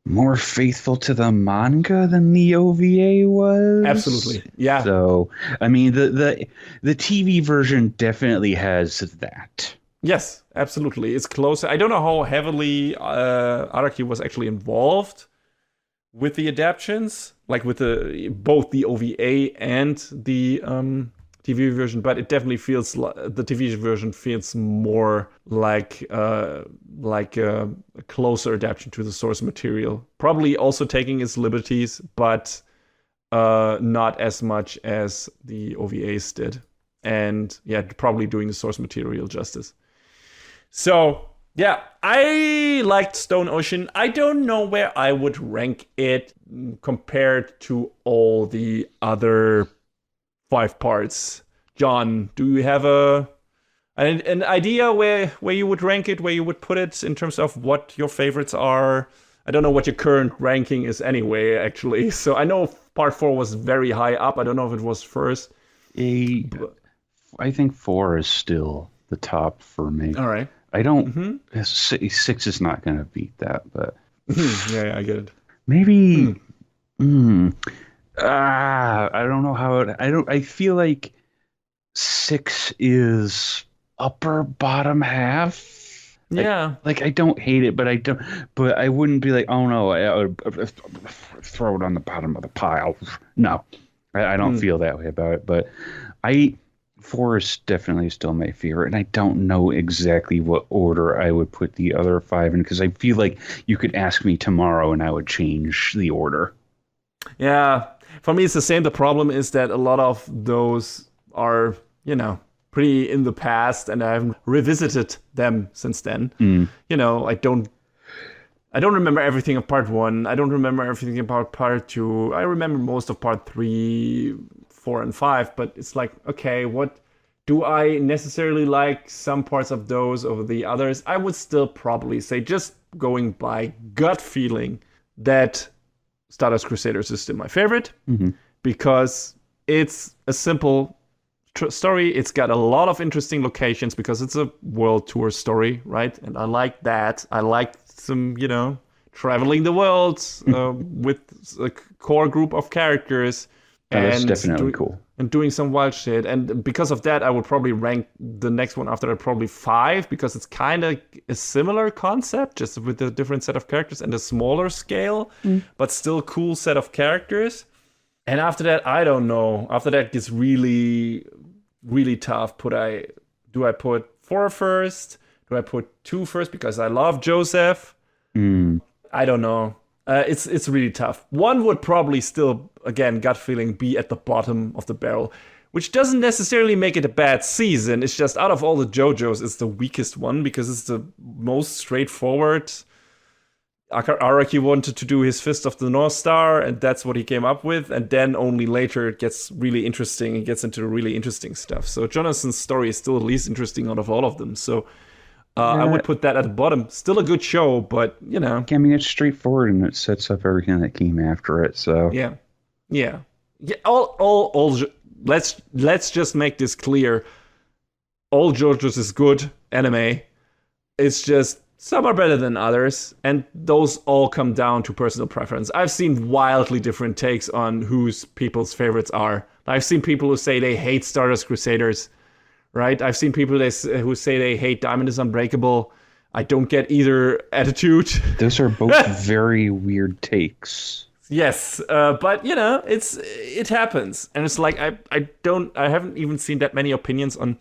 more faithful to the manga than the OVA was. Absolutely, yeah. So, I mean, the TV version definitely has that. Yes, absolutely. It's closer. I don't know how heavily Araki was actually involved with the adaptions, like with both the OVA and the TV version, but it definitely feels like the TV version feels more like a closer adaptation to the source material. Probably also taking its liberties, but not as much as the OVAs did. And yeah, probably doing the source material justice. So Yeah, I liked Stone Ocean. I don't know where I would rank it compared to all the other 5 parts. John, do you have an idea where you would rank it, where you would put it in terms of what your favorites are? I don't know what your current ranking is anyway, actually. So I know part 4 was very high up. I don't know if it was first. I think 4 is still the top for me. All right. I don't. 6 is not going to beat that, but yeah, I get it. maybe. I don't know how it. I feel like 6 is upper bottom half. Yeah. Like I don't hate it, but I don't. But I wouldn't be like, oh no, I would throw it on the bottom of the pile. No, I don't feel that way about it. But 4 is definitely still my favorite, and I don't know exactly what order I would put the other 5 in, because I feel like you could ask me tomorrow and I would change the order. Yeah, for me it's the same. The problem is that a lot of those are, pretty in the past, and I haven't revisited them since then. I don't remember everything of part 1. I don't remember everything about part 2. I remember most of part 3, 4, and 5, but it's like, okay, what do I necessarily like some parts of those over the others? I would still probably say, just going by gut feeling, that Stardust Crusaders is still my favorite, because it's a simple story. It's got a lot of interesting locations because it's a world tour story, right? And I like that. I like some, traveling the world with a core group of characters. That's definitely cool. And doing some wild shit. And because of that, I would probably rank the next one after that probably 5, because it's kind of a similar concept, just with a different set of characters and a smaller scale, but still cool set of characters. And after that, I don't know. After that gets really, really tough. Do I put 4 first? Do I put 2 first because I love Joseph? I don't know. It's really tough. 1 would probably still, again, gut feeling, be at the bottom of the barrel, which doesn't necessarily make it a bad season. It's just out of all the JoJos, it's the weakest one because it's the most straightforward. Araki wanted to do his Fist of the North Star, and that's what he came up with. And then only later it gets really interesting and gets into really interesting stuff. So Jonathan's story is still the least interesting out of all of them. So I would put that at the bottom. Still a good show, but I mean, it's straightforward and it sets up everything that came after it. So yeah. All. Let's just make this clear. All JoJo's is good anime. It's just some are better than others, and those all come down to personal preference. I've seen wildly different takes on whose people's favorites are. I've seen people who say they hate Stardust Crusaders. Right? I've seen people who say they hate Diamond is Unbreakable. I don't get either attitude. Those are both very weird takes. Yes, but it happens, and it's like I haven't even seen that many opinions on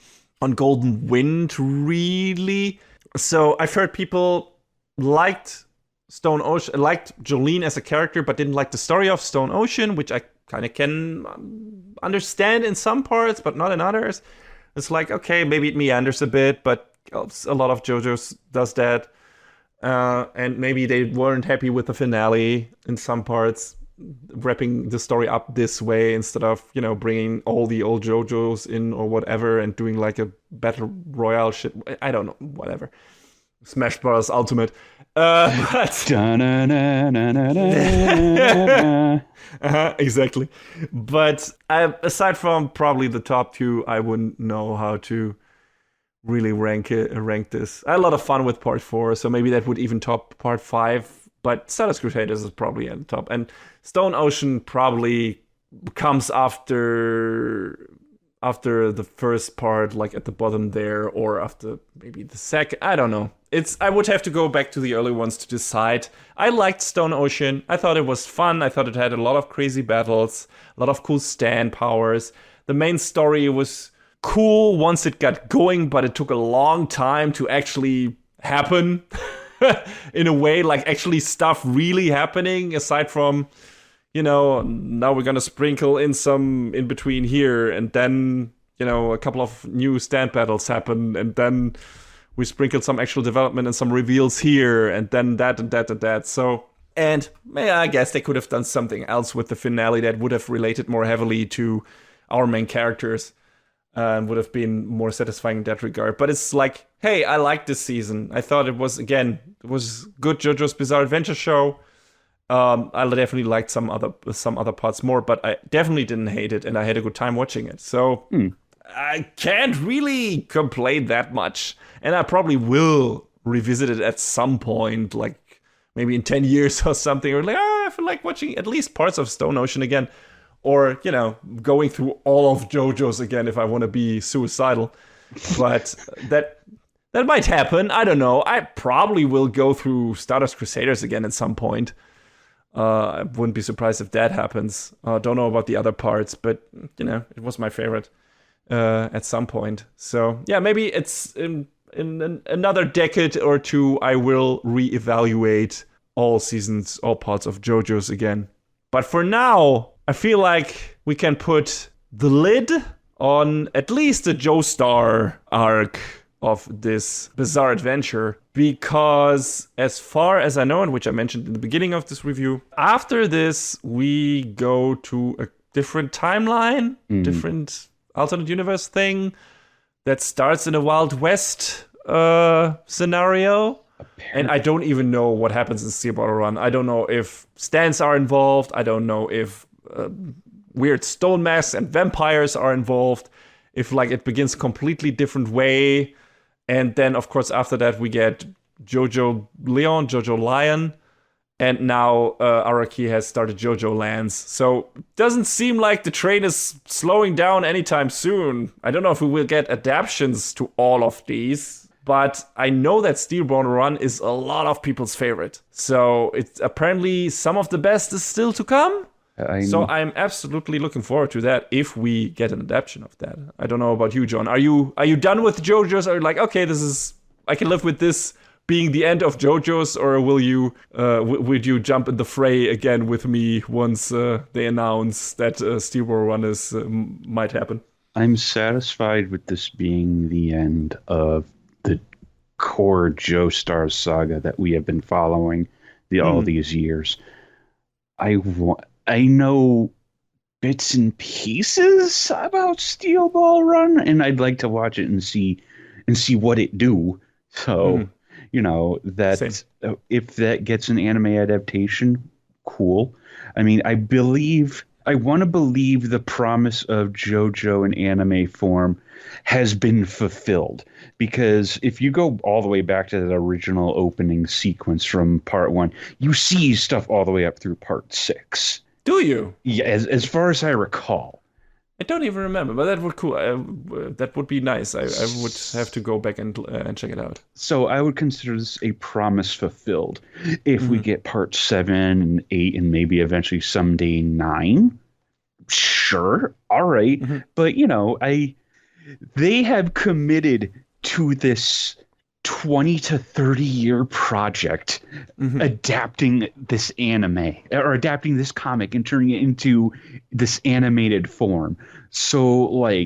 Golden Wind really. So I've heard people liked Stone Ocean, liked Jolene as a character, but didn't like the story of Stone Ocean, which I kind of can understand in some parts, but not in others. It's like, okay, maybe it meanders a bit, but a lot of JoJo's does that. And maybe they weren't happy with the finale in some parts, wrapping the story up this way instead of, bringing all the old JoJo's in or whatever and doing like a battle royale shit. I don't know, whatever. Smash Bros. Ultimate. Exactly. But aside from probably the top 2, I wouldn't know how to really rank this. I had a lot of fun with part 4, so maybe that would even top part 5. But Stardust Crusaders is probably at the top, and Stone Ocean probably comes after the first part, like at the bottom there, or after maybe the second. I don't know. I would have to go back to the early ones to decide. I liked Stone Ocean. I thought it was fun. I thought it had a lot of crazy battles, a lot of cool stand powers. The main story was cool once it got going, but it took a long time to actually happen. In a way, like actually stuff really happening aside from, now we're gonna sprinkle in some in between here, and then, a couple of new stand battles happen, and then we sprinkled some actual development and some reveals here, and then that and that and that. So, and I guess they could have done something else with the finale that would have related more heavily to our main characters. Would have been more satisfying in that regard. But it's like, hey, I liked this season. I thought it was good JoJo's Bizarre Adventure show. I definitely liked some other parts more, but I definitely didn't hate it, and I had a good time watching it. So I can't really complain that much. And I probably will revisit it at some point, like maybe in 10 years or something, or like, I feel like watching at least parts of Stone Ocean again. Or, going through all of JoJo's again if I want to be suicidal. But that might happen. I don't know. I probably will go through Stardust Crusaders again at some point. I wouldn't be surprised if that happens. Don't know about the other parts, but, it was my favorite at some point. So, yeah, maybe it's in another decade or two, I will reevaluate all seasons, all parts of JoJo's again. But for now, I feel like we can put the lid on at least the Joestar arc of this bizarre adventure, because as far as I know, and which I mentioned in the beginning of this review, after this we go to a different timeline, different alternate universe thing that starts in a Wild West scenario. And I don't even know what happens in Steel Ball Run. I don't know if stands are involved. I don't know if weird stone masks and vampires are involved. If it begins a completely different way. And then, of course, after that, we get JoJo Leon, JoJo Lion. And now Araki has started JoJo Lands. So it doesn't seem like the train is slowing down anytime soon. I don't know if we will get adaptations to all of these. But I know that Steelborn Run is a lot of people's favorite. So it's apparently some of the best is still to come. So I'm absolutely looking forward to that if we get an adaptation of that. I don't know about you, John. Are you done with JoJo's? Are you like, okay, I can live with this being the end of JoJo's, or will you would you jump in the fray again with me once they announce that Steelborn Run might happen? I'm satisfied with this being the end of the core Joestar saga that we have been following all these years. I know bits and pieces about Steel Ball Run, and I'd like to watch it and see what it do. So, that if that gets an anime adaptation, cool. I mean, I want to believe the promise of JoJo in anime form has been fulfilled, because if you go all the way back to the original opening sequence from part 1, you see stuff all the way up through part 6. Do you? Yeah, as far as I recall. I don't even remember, but that would cool. That would be nice. I would have to go back and check it out. So I would consider this a promise fulfilled. If we get part 7 and 8 and maybe eventually someday 9, sure, all right. But they have committed to this 20 to 30 year project adapting this anime or adapting this comic and turning it into this animated form. So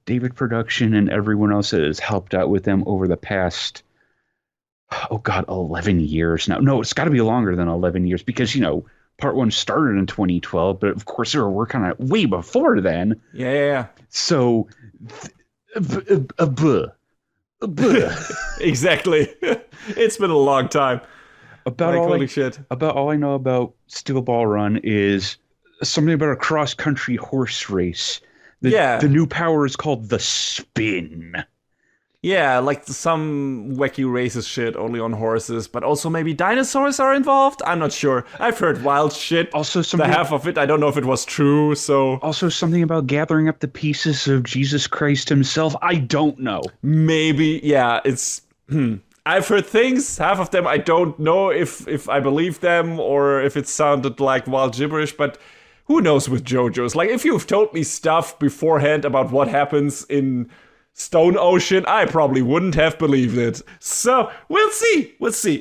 David Production and everyone else that has helped out with them over the past 11 years now. No, it's got to be longer than 11 years, because part 1 started in 2012, but of course they were working on it way before then. Yeah. So Exactly. It's been a long time. About all I know about Steel Ball Run is something about a cross-country horse race. The new power is called the Spin. Yeah, like some wacky racist shit only on horses, but also maybe dinosaurs are involved? I'm not sure. I've heard wild shit. Also, the half of it, I don't know if it was true, so... Also something about gathering up the pieces of Jesus Christ himself. I don't know. Maybe, yeah, it's... I've heard things, half of them I don't know if I believe them or if it sounded like wild gibberish, but who knows with JoJo's? Like, if you've told me stuff beforehand about what happens in Stone Ocean, I probably wouldn't have believed it. So, we'll see.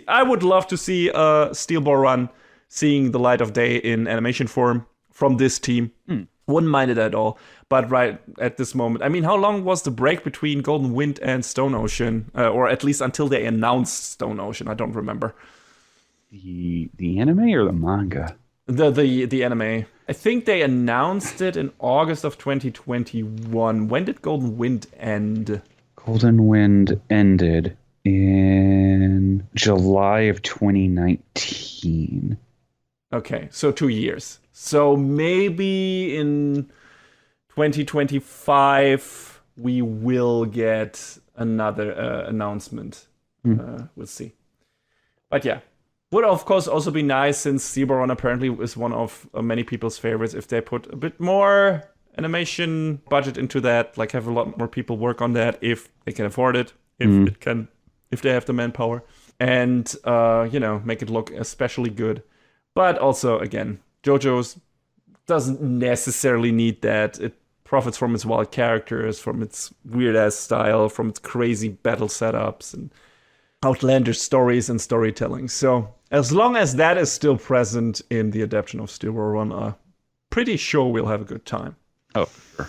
I would love to see Steel Ball Run seeing the light of day in animation form from this team. Wouldn't mind it at all. But right at this moment, I mean, how long was the break between Golden Wind and Stone Ocean? Or at least until they announced Stone Ocean? I don't remember. The anime or the manga? The anime. I think they announced it in August of 2021. When did Golden Wind end? Golden Wind ended in July of 2019. Okay, so 2 years. So maybe in 2025 we will get another announcement. We'll see. But yeah, would of course also be nice, since Zebra Run apparently is one of many people's favorites, if they put a bit more animation budget into that, like have a lot more people work on that if they can afford it, if they have the manpower, and make it look especially good. But also, again, JoJo's doesn't necessarily need that. It profits from its wild characters, from its weird-ass style, from its crazy battle setups, and outlandish stories and storytelling. So, as long as that is still present in the adaptation of Steel Ball Run, I'm pretty sure we'll have a good time. Oh, sure.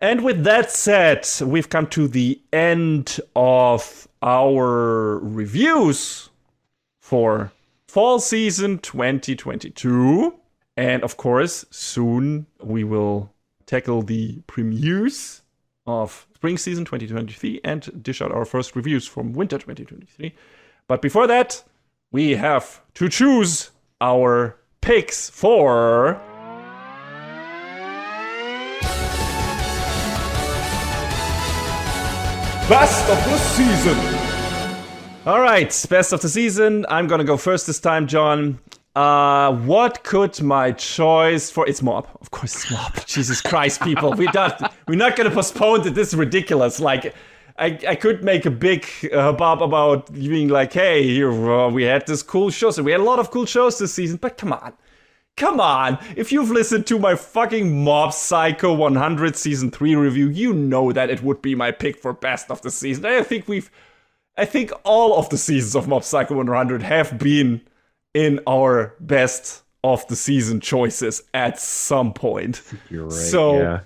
And with that said, we've come to the end of our reviews for fall season 2022. And of course, soon we will tackle the premieres of spring season 2023 and dish out our first reviews from winter 2023. But before that, we have to choose our picks for Best of the Season. All right, Best of the Season. I'm gonna go first this time, John. What could my choice for? It's Mob, of course. It's Mob. Jesus Christ, people, we're not gonna postpone it. This is ridiculous. Like, I could make a big hubbub about being like, hey, here we had this cool show. So we had a lot of cool shows this season. But come on. If you've listened to my fucking Mob Psycho 100 season 3 review, you know that it would be my pick for Best of the Season. I think all of the seasons of Mob Psycho 100 have been in our Best of the Season choices at some point. You're right. So,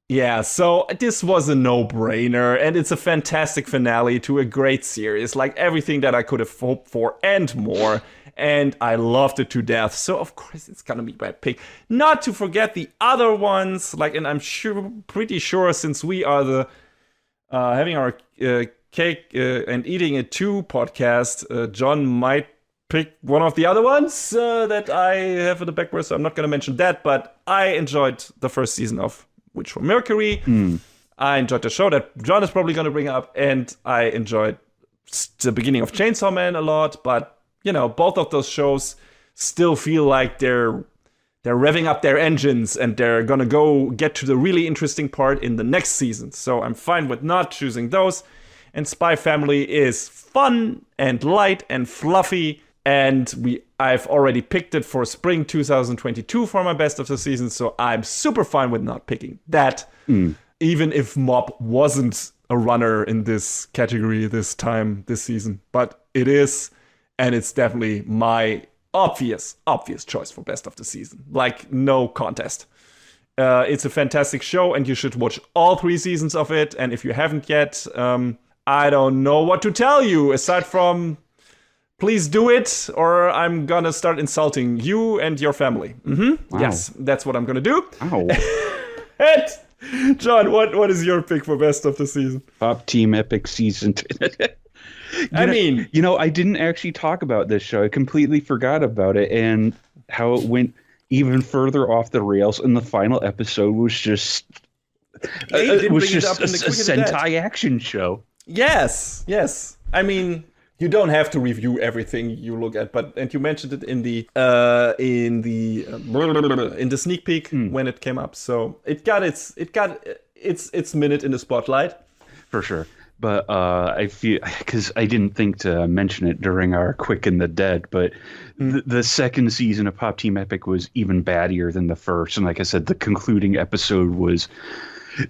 yeah, so this was a no-brainer, and it's a fantastic finale to a great series, like everything that I could have hoped for and more, and I loved it to death. So of course it's gonna be my pick. Not to forget the other ones, like, and I'm pretty sure since we are the having our Cake and Eating It Too podcast, John might pick one of the other ones that I have in the background, so I'm not gonna mention that, but I enjoyed the first season of Witch from Mercury. I enjoyed the show that John is probably going to bring up, and I enjoyed the beginning of Chainsaw Man a lot, but, both of those shows still feel like they're revving up their engines, and they're going to go get to the really interesting part in the next season. So I'm fine with not choosing those. And Spy Family is fun and light and fluffy, and I've already picked it for spring 2022 for my Best of the Season, so I'm super fine with not picking that, even if Mob wasn't a runner in this category this season. But it is, and it's definitely my obvious choice for Best of the Season. Like, no contest. It's a fantastic show, and you should watch all 3 seasons of it, and if you haven't yet, I don't know what to tell you, aside from please do it, or I'm gonna start insulting you and your family. Wow. Yes, that's what I'm gonna do. Ow. And John, what is your pick for Best of the Season? Pop Team Epic Season 2. I didn't actually talk about this show. I completely forgot about it, and how it went even further off the rails. And the final episode was just it was just a Sentai action show. Yes. I mean, you don't have to review everything you look at, and you mentioned it in the sneak peek when it came up. So it got its minute in the spotlight for sure. But I feel, because I didn't think to mention it during our Quick and the Dead, but the second season of Pop Team Epic was even baddier than the first. And like I said, the concluding episode was,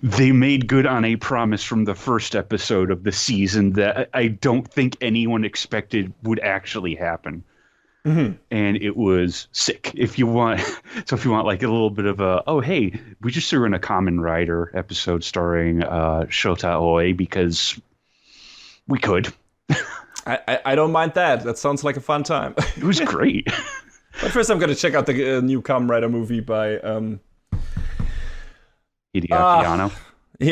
they made good on a promise from the first episode of the season that I don't think anyone expected would actually happen. and it was sick. If you want like a little bit of a, oh hey, we just threw in a Kamen Rider episode starring Shota Aoi because we could. I don't mind that. That sounds like a fun time. It was great. But first, I'm gonna check out the new Kamen Rider movie by Hideaki Anno.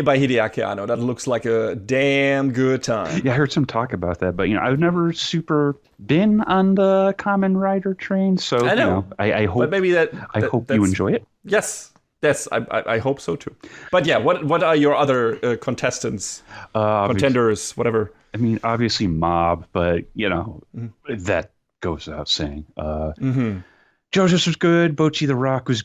By Hideaki Anno. That looks like a damn good time. Yeah, I heard some talk about that, but I've never super been on the Kamen Rider train, so I know. I hope. But maybe I hope you enjoy it. Yes, I hope so too. But yeah, what are your other contestants, contenders, whatever? I mean, obviously Mob, but that goes without saying. JoJo's was good. Bocchi the Rock was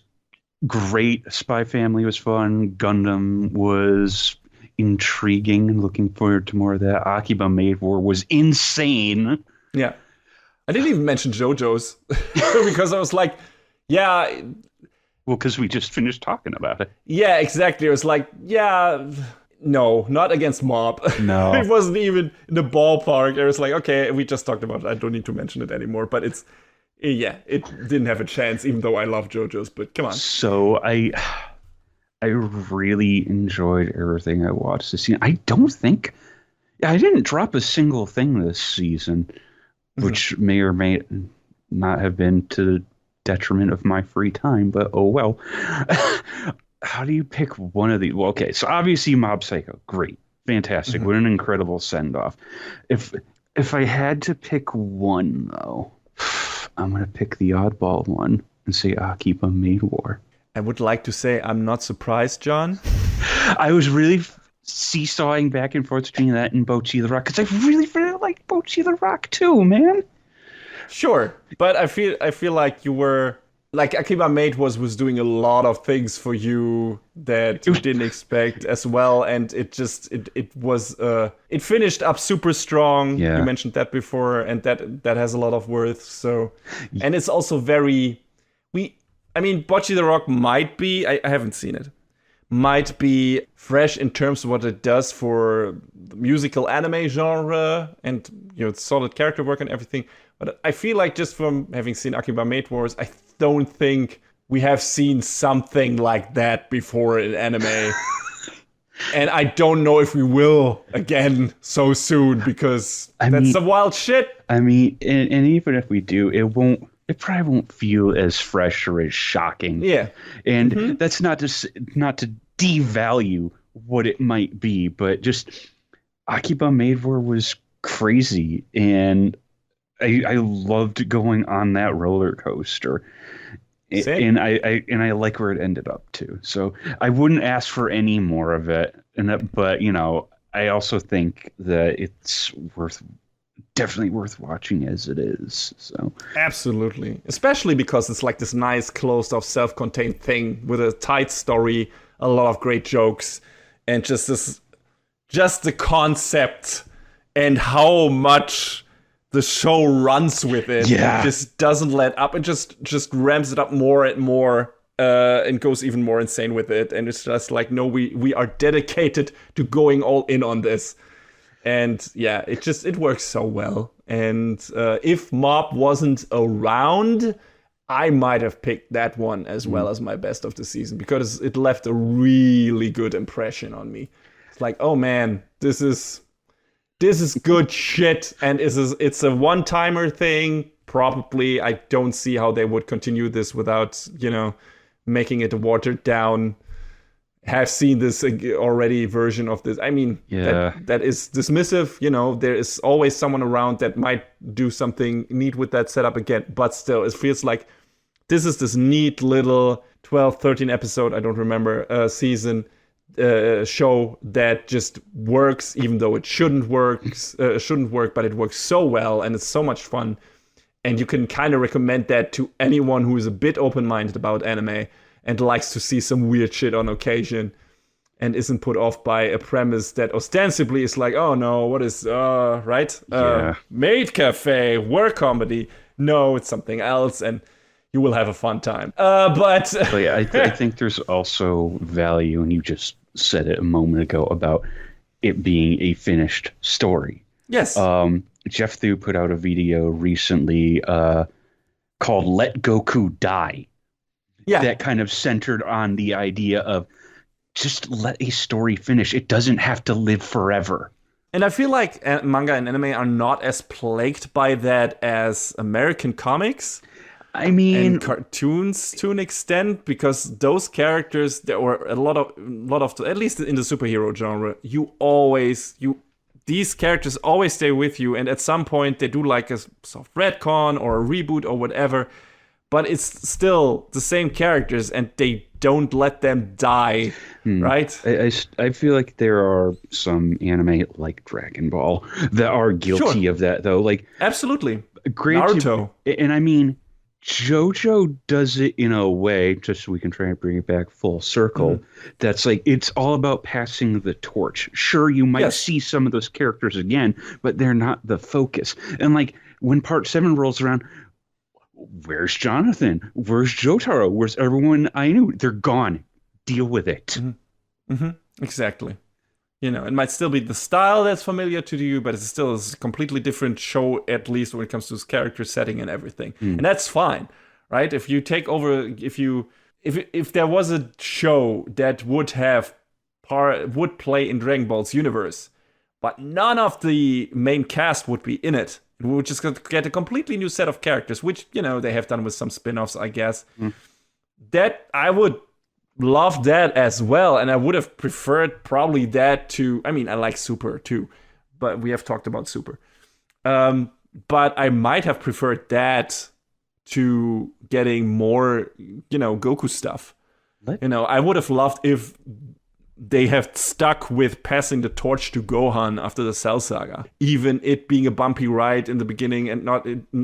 great. Spy Family was fun. Gundam was intriguing and looking forward to more of that. Akiba Maid War was insane. Yeah. I didn't even mention JoJo's because I was like, yeah. Well, because we just finished talking about it. Yeah, exactly. I was like, yeah, no, not against Mob. No. It wasn't even in the ballpark. I was like, okay, we just talked about it. I don't need to mention it anymore. But it didn't have a chance, even though I love JoJo's. But come on. So I really enjoyed everything I watched this season. I didn't drop a single thing this season, which may or may not have been to the detriment of my free time, but oh well. How do you pick one of these? Well, okay, so obviously Mob Psycho, great, fantastic, what an incredible send-off. If I had to pick one, though, I'm going to pick the oddball one and say Akiba Maid War. I would like to say I'm not surprised, John. I was really seesawing back and forth between that and Bocchi the Rock, because I really like Bocchi the Rock too, man. Sure, but I feel like you were like Akiba Maid was doing a lot of things for you that you didn't expect as well, and it finished up super strong. Yeah. You mentioned that before, and that has a lot of worth. So, and it's also very Bocchi the Rock might be, I haven't seen it, might be fresh in terms of what it does for the musical anime genre and solid character work and everything. But I feel like just from having seen Akiba Maid Wars, I don't think we have seen something like that before in anime. And I don't know if we will again so soon, because that's some wild shit. I mean, and even if we do, it probably won't feel as fresh or as shocking. Yeah. And that's not to devalue what it might be, but just Akiba Maid War was crazy, and I loved going on that roller coaster. Same. And I like where it ended up too. So I wouldn't ask for any more of it. But I also think that it's definitely worth watching as it is. So absolutely, especially because it's like this nice closed off self-contained thing with a tight story, a lot of great jokes, and just the concept and how much the show runs with it. Yeah. It just doesn't let up. It just ramps it up more and more, and goes even more insane with it. And it's just like, no, we are dedicated to going all in on this. And yeah, it works so well. And if Mob wasn't around, I might have picked that one as well as my best of the season, because it left a really good impression on me. It's like, oh man, this is good shit, and it's a one-timer thing. Probably, I don't see how they would continue this without, making it a watered down, have seen this already version of this. I mean, yeah. that is dismissive. There is always someone around that might do something neat with that setup again, but still, it feels like this is this neat little 12, 13 episode, I don't remember, season show that just works, even though it shouldn't work, but it works so well, and it's so much fun. And you can kind of recommend that to anyone who is a bit open-minded about anime and likes to see some weird shit on occasion and isn't put off by a premise that ostensibly is like, oh no, what is, right? Yeah. Maid Cafe, work comedy. No, it's something else, and you will have a fun time. But yeah, I think there's also value, and you just said it a moment ago, about it being a finished story. Yes. Jeff Thu put out a video recently called Let Goku Die. Yeah. That kind of centered on the idea of just let a story finish. It doesn't have to live forever. And I feel like manga and anime are not as plagued by that as American comics. I mean, and cartoons to an extent, because those characters, there were a lot of at least in the superhero genre, these characters always stay with you, and at some point they do like a soft retcon or a reboot or whatever, but it's still the same characters and they don't let them die, right? I feel like there are some anime like Dragon Ball that are guilty of that, though. Like, absolutely, Naruto, and I mean, JoJo does it in a way, just so we can try and bring it back full circle, that's like, it's all about passing the torch. Sure, you might see some of those characters again, but they're not the focus. And like, when part 7 rolls around, where's Jonathan? Where's Jotaro? Where's everyone I knew? They're gone. Deal with it. Exactly. You know, it might still be the style that's familiar to you, but it's still a completely different show, at least when it comes to its character setting and everything. And that's fine, right? If you take over, if there was a show that would play in Dragon Ball's universe, but none of the main cast would be in it, we would just get a completely new set of characters, which, you know, they have done with some spin-offs, I guess. That I would love that as well, and I would have preferred probably that to, I mean, I like Super too, but we have talked about Super. But I might have preferred that to getting more, you know, Goku stuff. You know, I would have loved if they have stuck with passing the torch to Gohan after the Cell Saga. Even it being a bumpy ride in the beginning and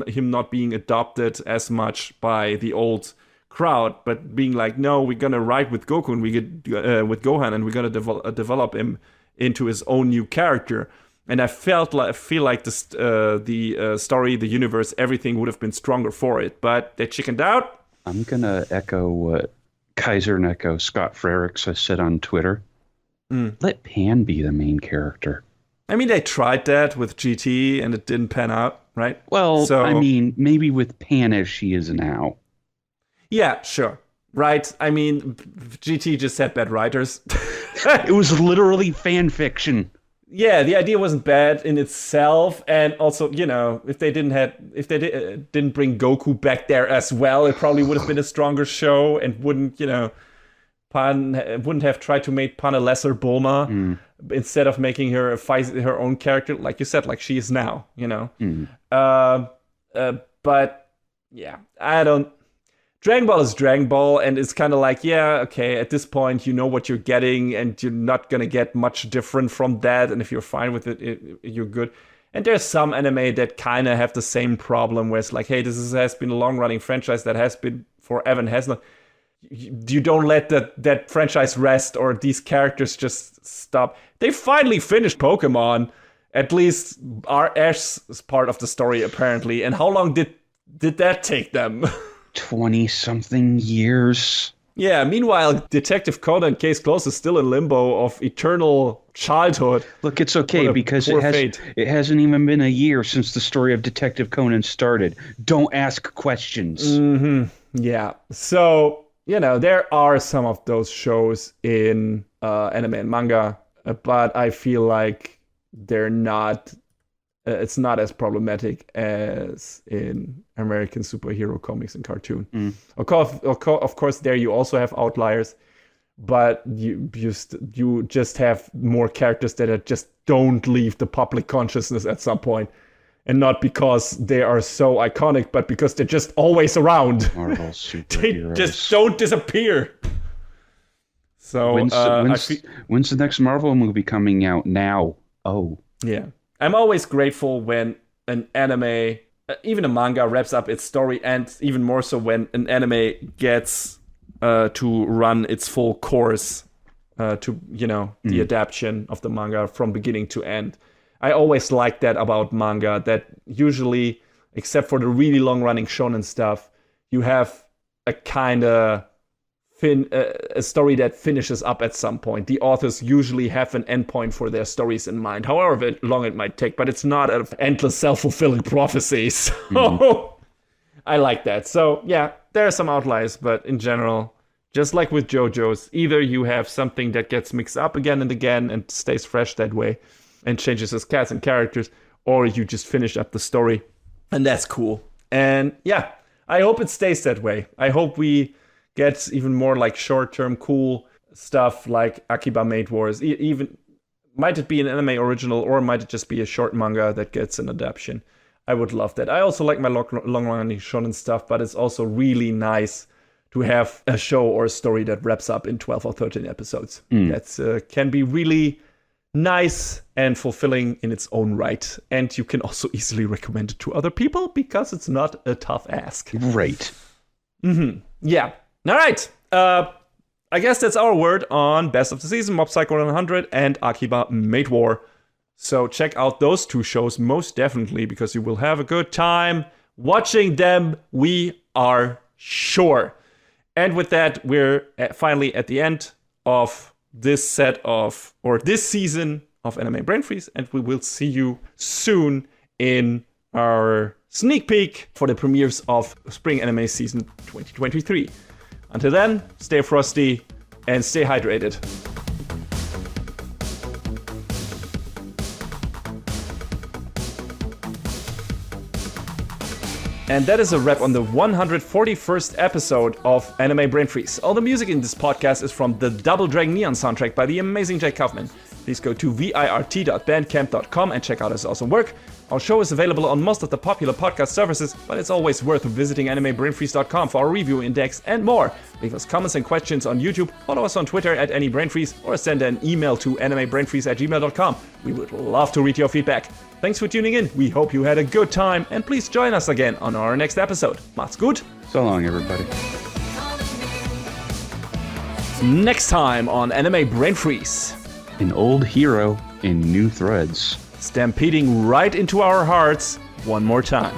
him not being adopted as much by the old crowd, but being like, no, we're gonna ride with Goku and we get with Gohan, and we're gonna develop him into his own new character. And I feel like the story, the universe, everything would have been stronger for it, but they chickened out. I'm gonna echo what Kaiser Neko Scott Frericks has said on Twitter. Let Pan be the main character. I mean, they tried that with GT and it didn't pan out, right? Well, so, I mean, maybe with Pan as she is now. Yeah, sure. Right. I mean, GT just had bad writers. It was literally fan fiction. Yeah, the idea wasn't bad in itself, and also, you know, if they didn't bring Goku back there as well, it probably would have been a stronger show, and wouldn't, you know, Pan wouldn't have tried to make Pan a lesser Bulma instead of making her her own character, like you said, like she is now, you know. But yeah, I don't. Dragon Ball is Dragon Ball, and it's kind of like, yeah, okay, at this point, you know what you're getting, and you're not going to get much different from that, and if you're fine with it, you're good. And there's some anime that kind of have the same problem, where it's like, hey, has been a long-running franchise that has been forever and has not. You don't let that franchise rest, or these characters just stop. They finally finished Pokemon, at least Ash's part of the story, apparently. And how long did that take them? 20-something years. Yeah, meanwhile, Detective Conan Case Closed is still in limbo of eternal childhood. Look, it's okay because it hasn't even been a year since the story of Detective Conan started. Don't ask questions. Yeah. So, you know, there are some of those shows in anime and manga, but I feel like they're not... it's not as problematic as in American superhero comics and cartoon. Of course, there you also have outliers, but you just have more characters that just don't leave the public consciousness at some point, and not because they are so iconic, but because they're just always around. Marvel superheroes. They just don't disappear. So when's the next Marvel movie coming out now? Oh, yeah. I'm always grateful when an anime, even a manga, wraps up its story, and even more so when an anime gets to run its full course to, you know, the adaptation of the manga from beginning to end. I always like that about manga, that usually, except for the really long-running shonen stuff, you have a kind of a story that finishes up at some point. The authors usually have an endpoint for their stories in mind, however long it might take, but it's not an endless self-fulfilling prophecy. So I like that. So yeah, there are some outliers, but in general, just like with JoJo's, either you have something that gets mixed up again and again and stays fresh that way and changes its cast and characters, or you just finish up the story, and that's cool. And yeah, I hope it stays that way. I hope we get even more like short-term cool stuff like Akiba Maid Wars. Even might it be an anime original, or might it just be a short manga that gets an adaptation? I would love that. I also like my long-running shonen stuff, but it's also really nice to have a show or a story that wraps up in 12 or 13 episodes. That can be really nice and fulfilling in its own right. And you can also easily recommend it to other people because it's not a tough ask. Right. Yeah. All right. I guess that's our word on Best of the Season, Mob Psycho 100, and Akiba Maid War. So check out those two shows most definitely, because you will have a good time watching them, we are sure. And with that, we're finally at the end of this this season of Anime Brain Freeze, and we will see you soon in our sneak peek for the premieres of Spring Anime Season 2023. Until then, stay frosty and stay hydrated. And that is a wrap on the 141st episode of Anime Brain Freeze. All the music in this podcast is from the Double Dragon Neon soundtrack by the amazing Jake Kaufman. Please go to virt.bandcamp.com and check out his awesome work. Our show is available on most of the popular podcast services, but it's always worth visiting animebrainfreeze.com for our review index and more. Leave us comments and questions on YouTube, follow us on Twitter at AnyBrainFreeze, or send an email to animebrainfreeze@gmail.com. We would love to read your feedback. Thanks for tuning in. We hope you had a good time, and please join us again on our next episode. Macht's gut. So long, everybody. Next time on Anime Brain Freeze. An old hero in new threads. Stampeding right into our hearts one more time.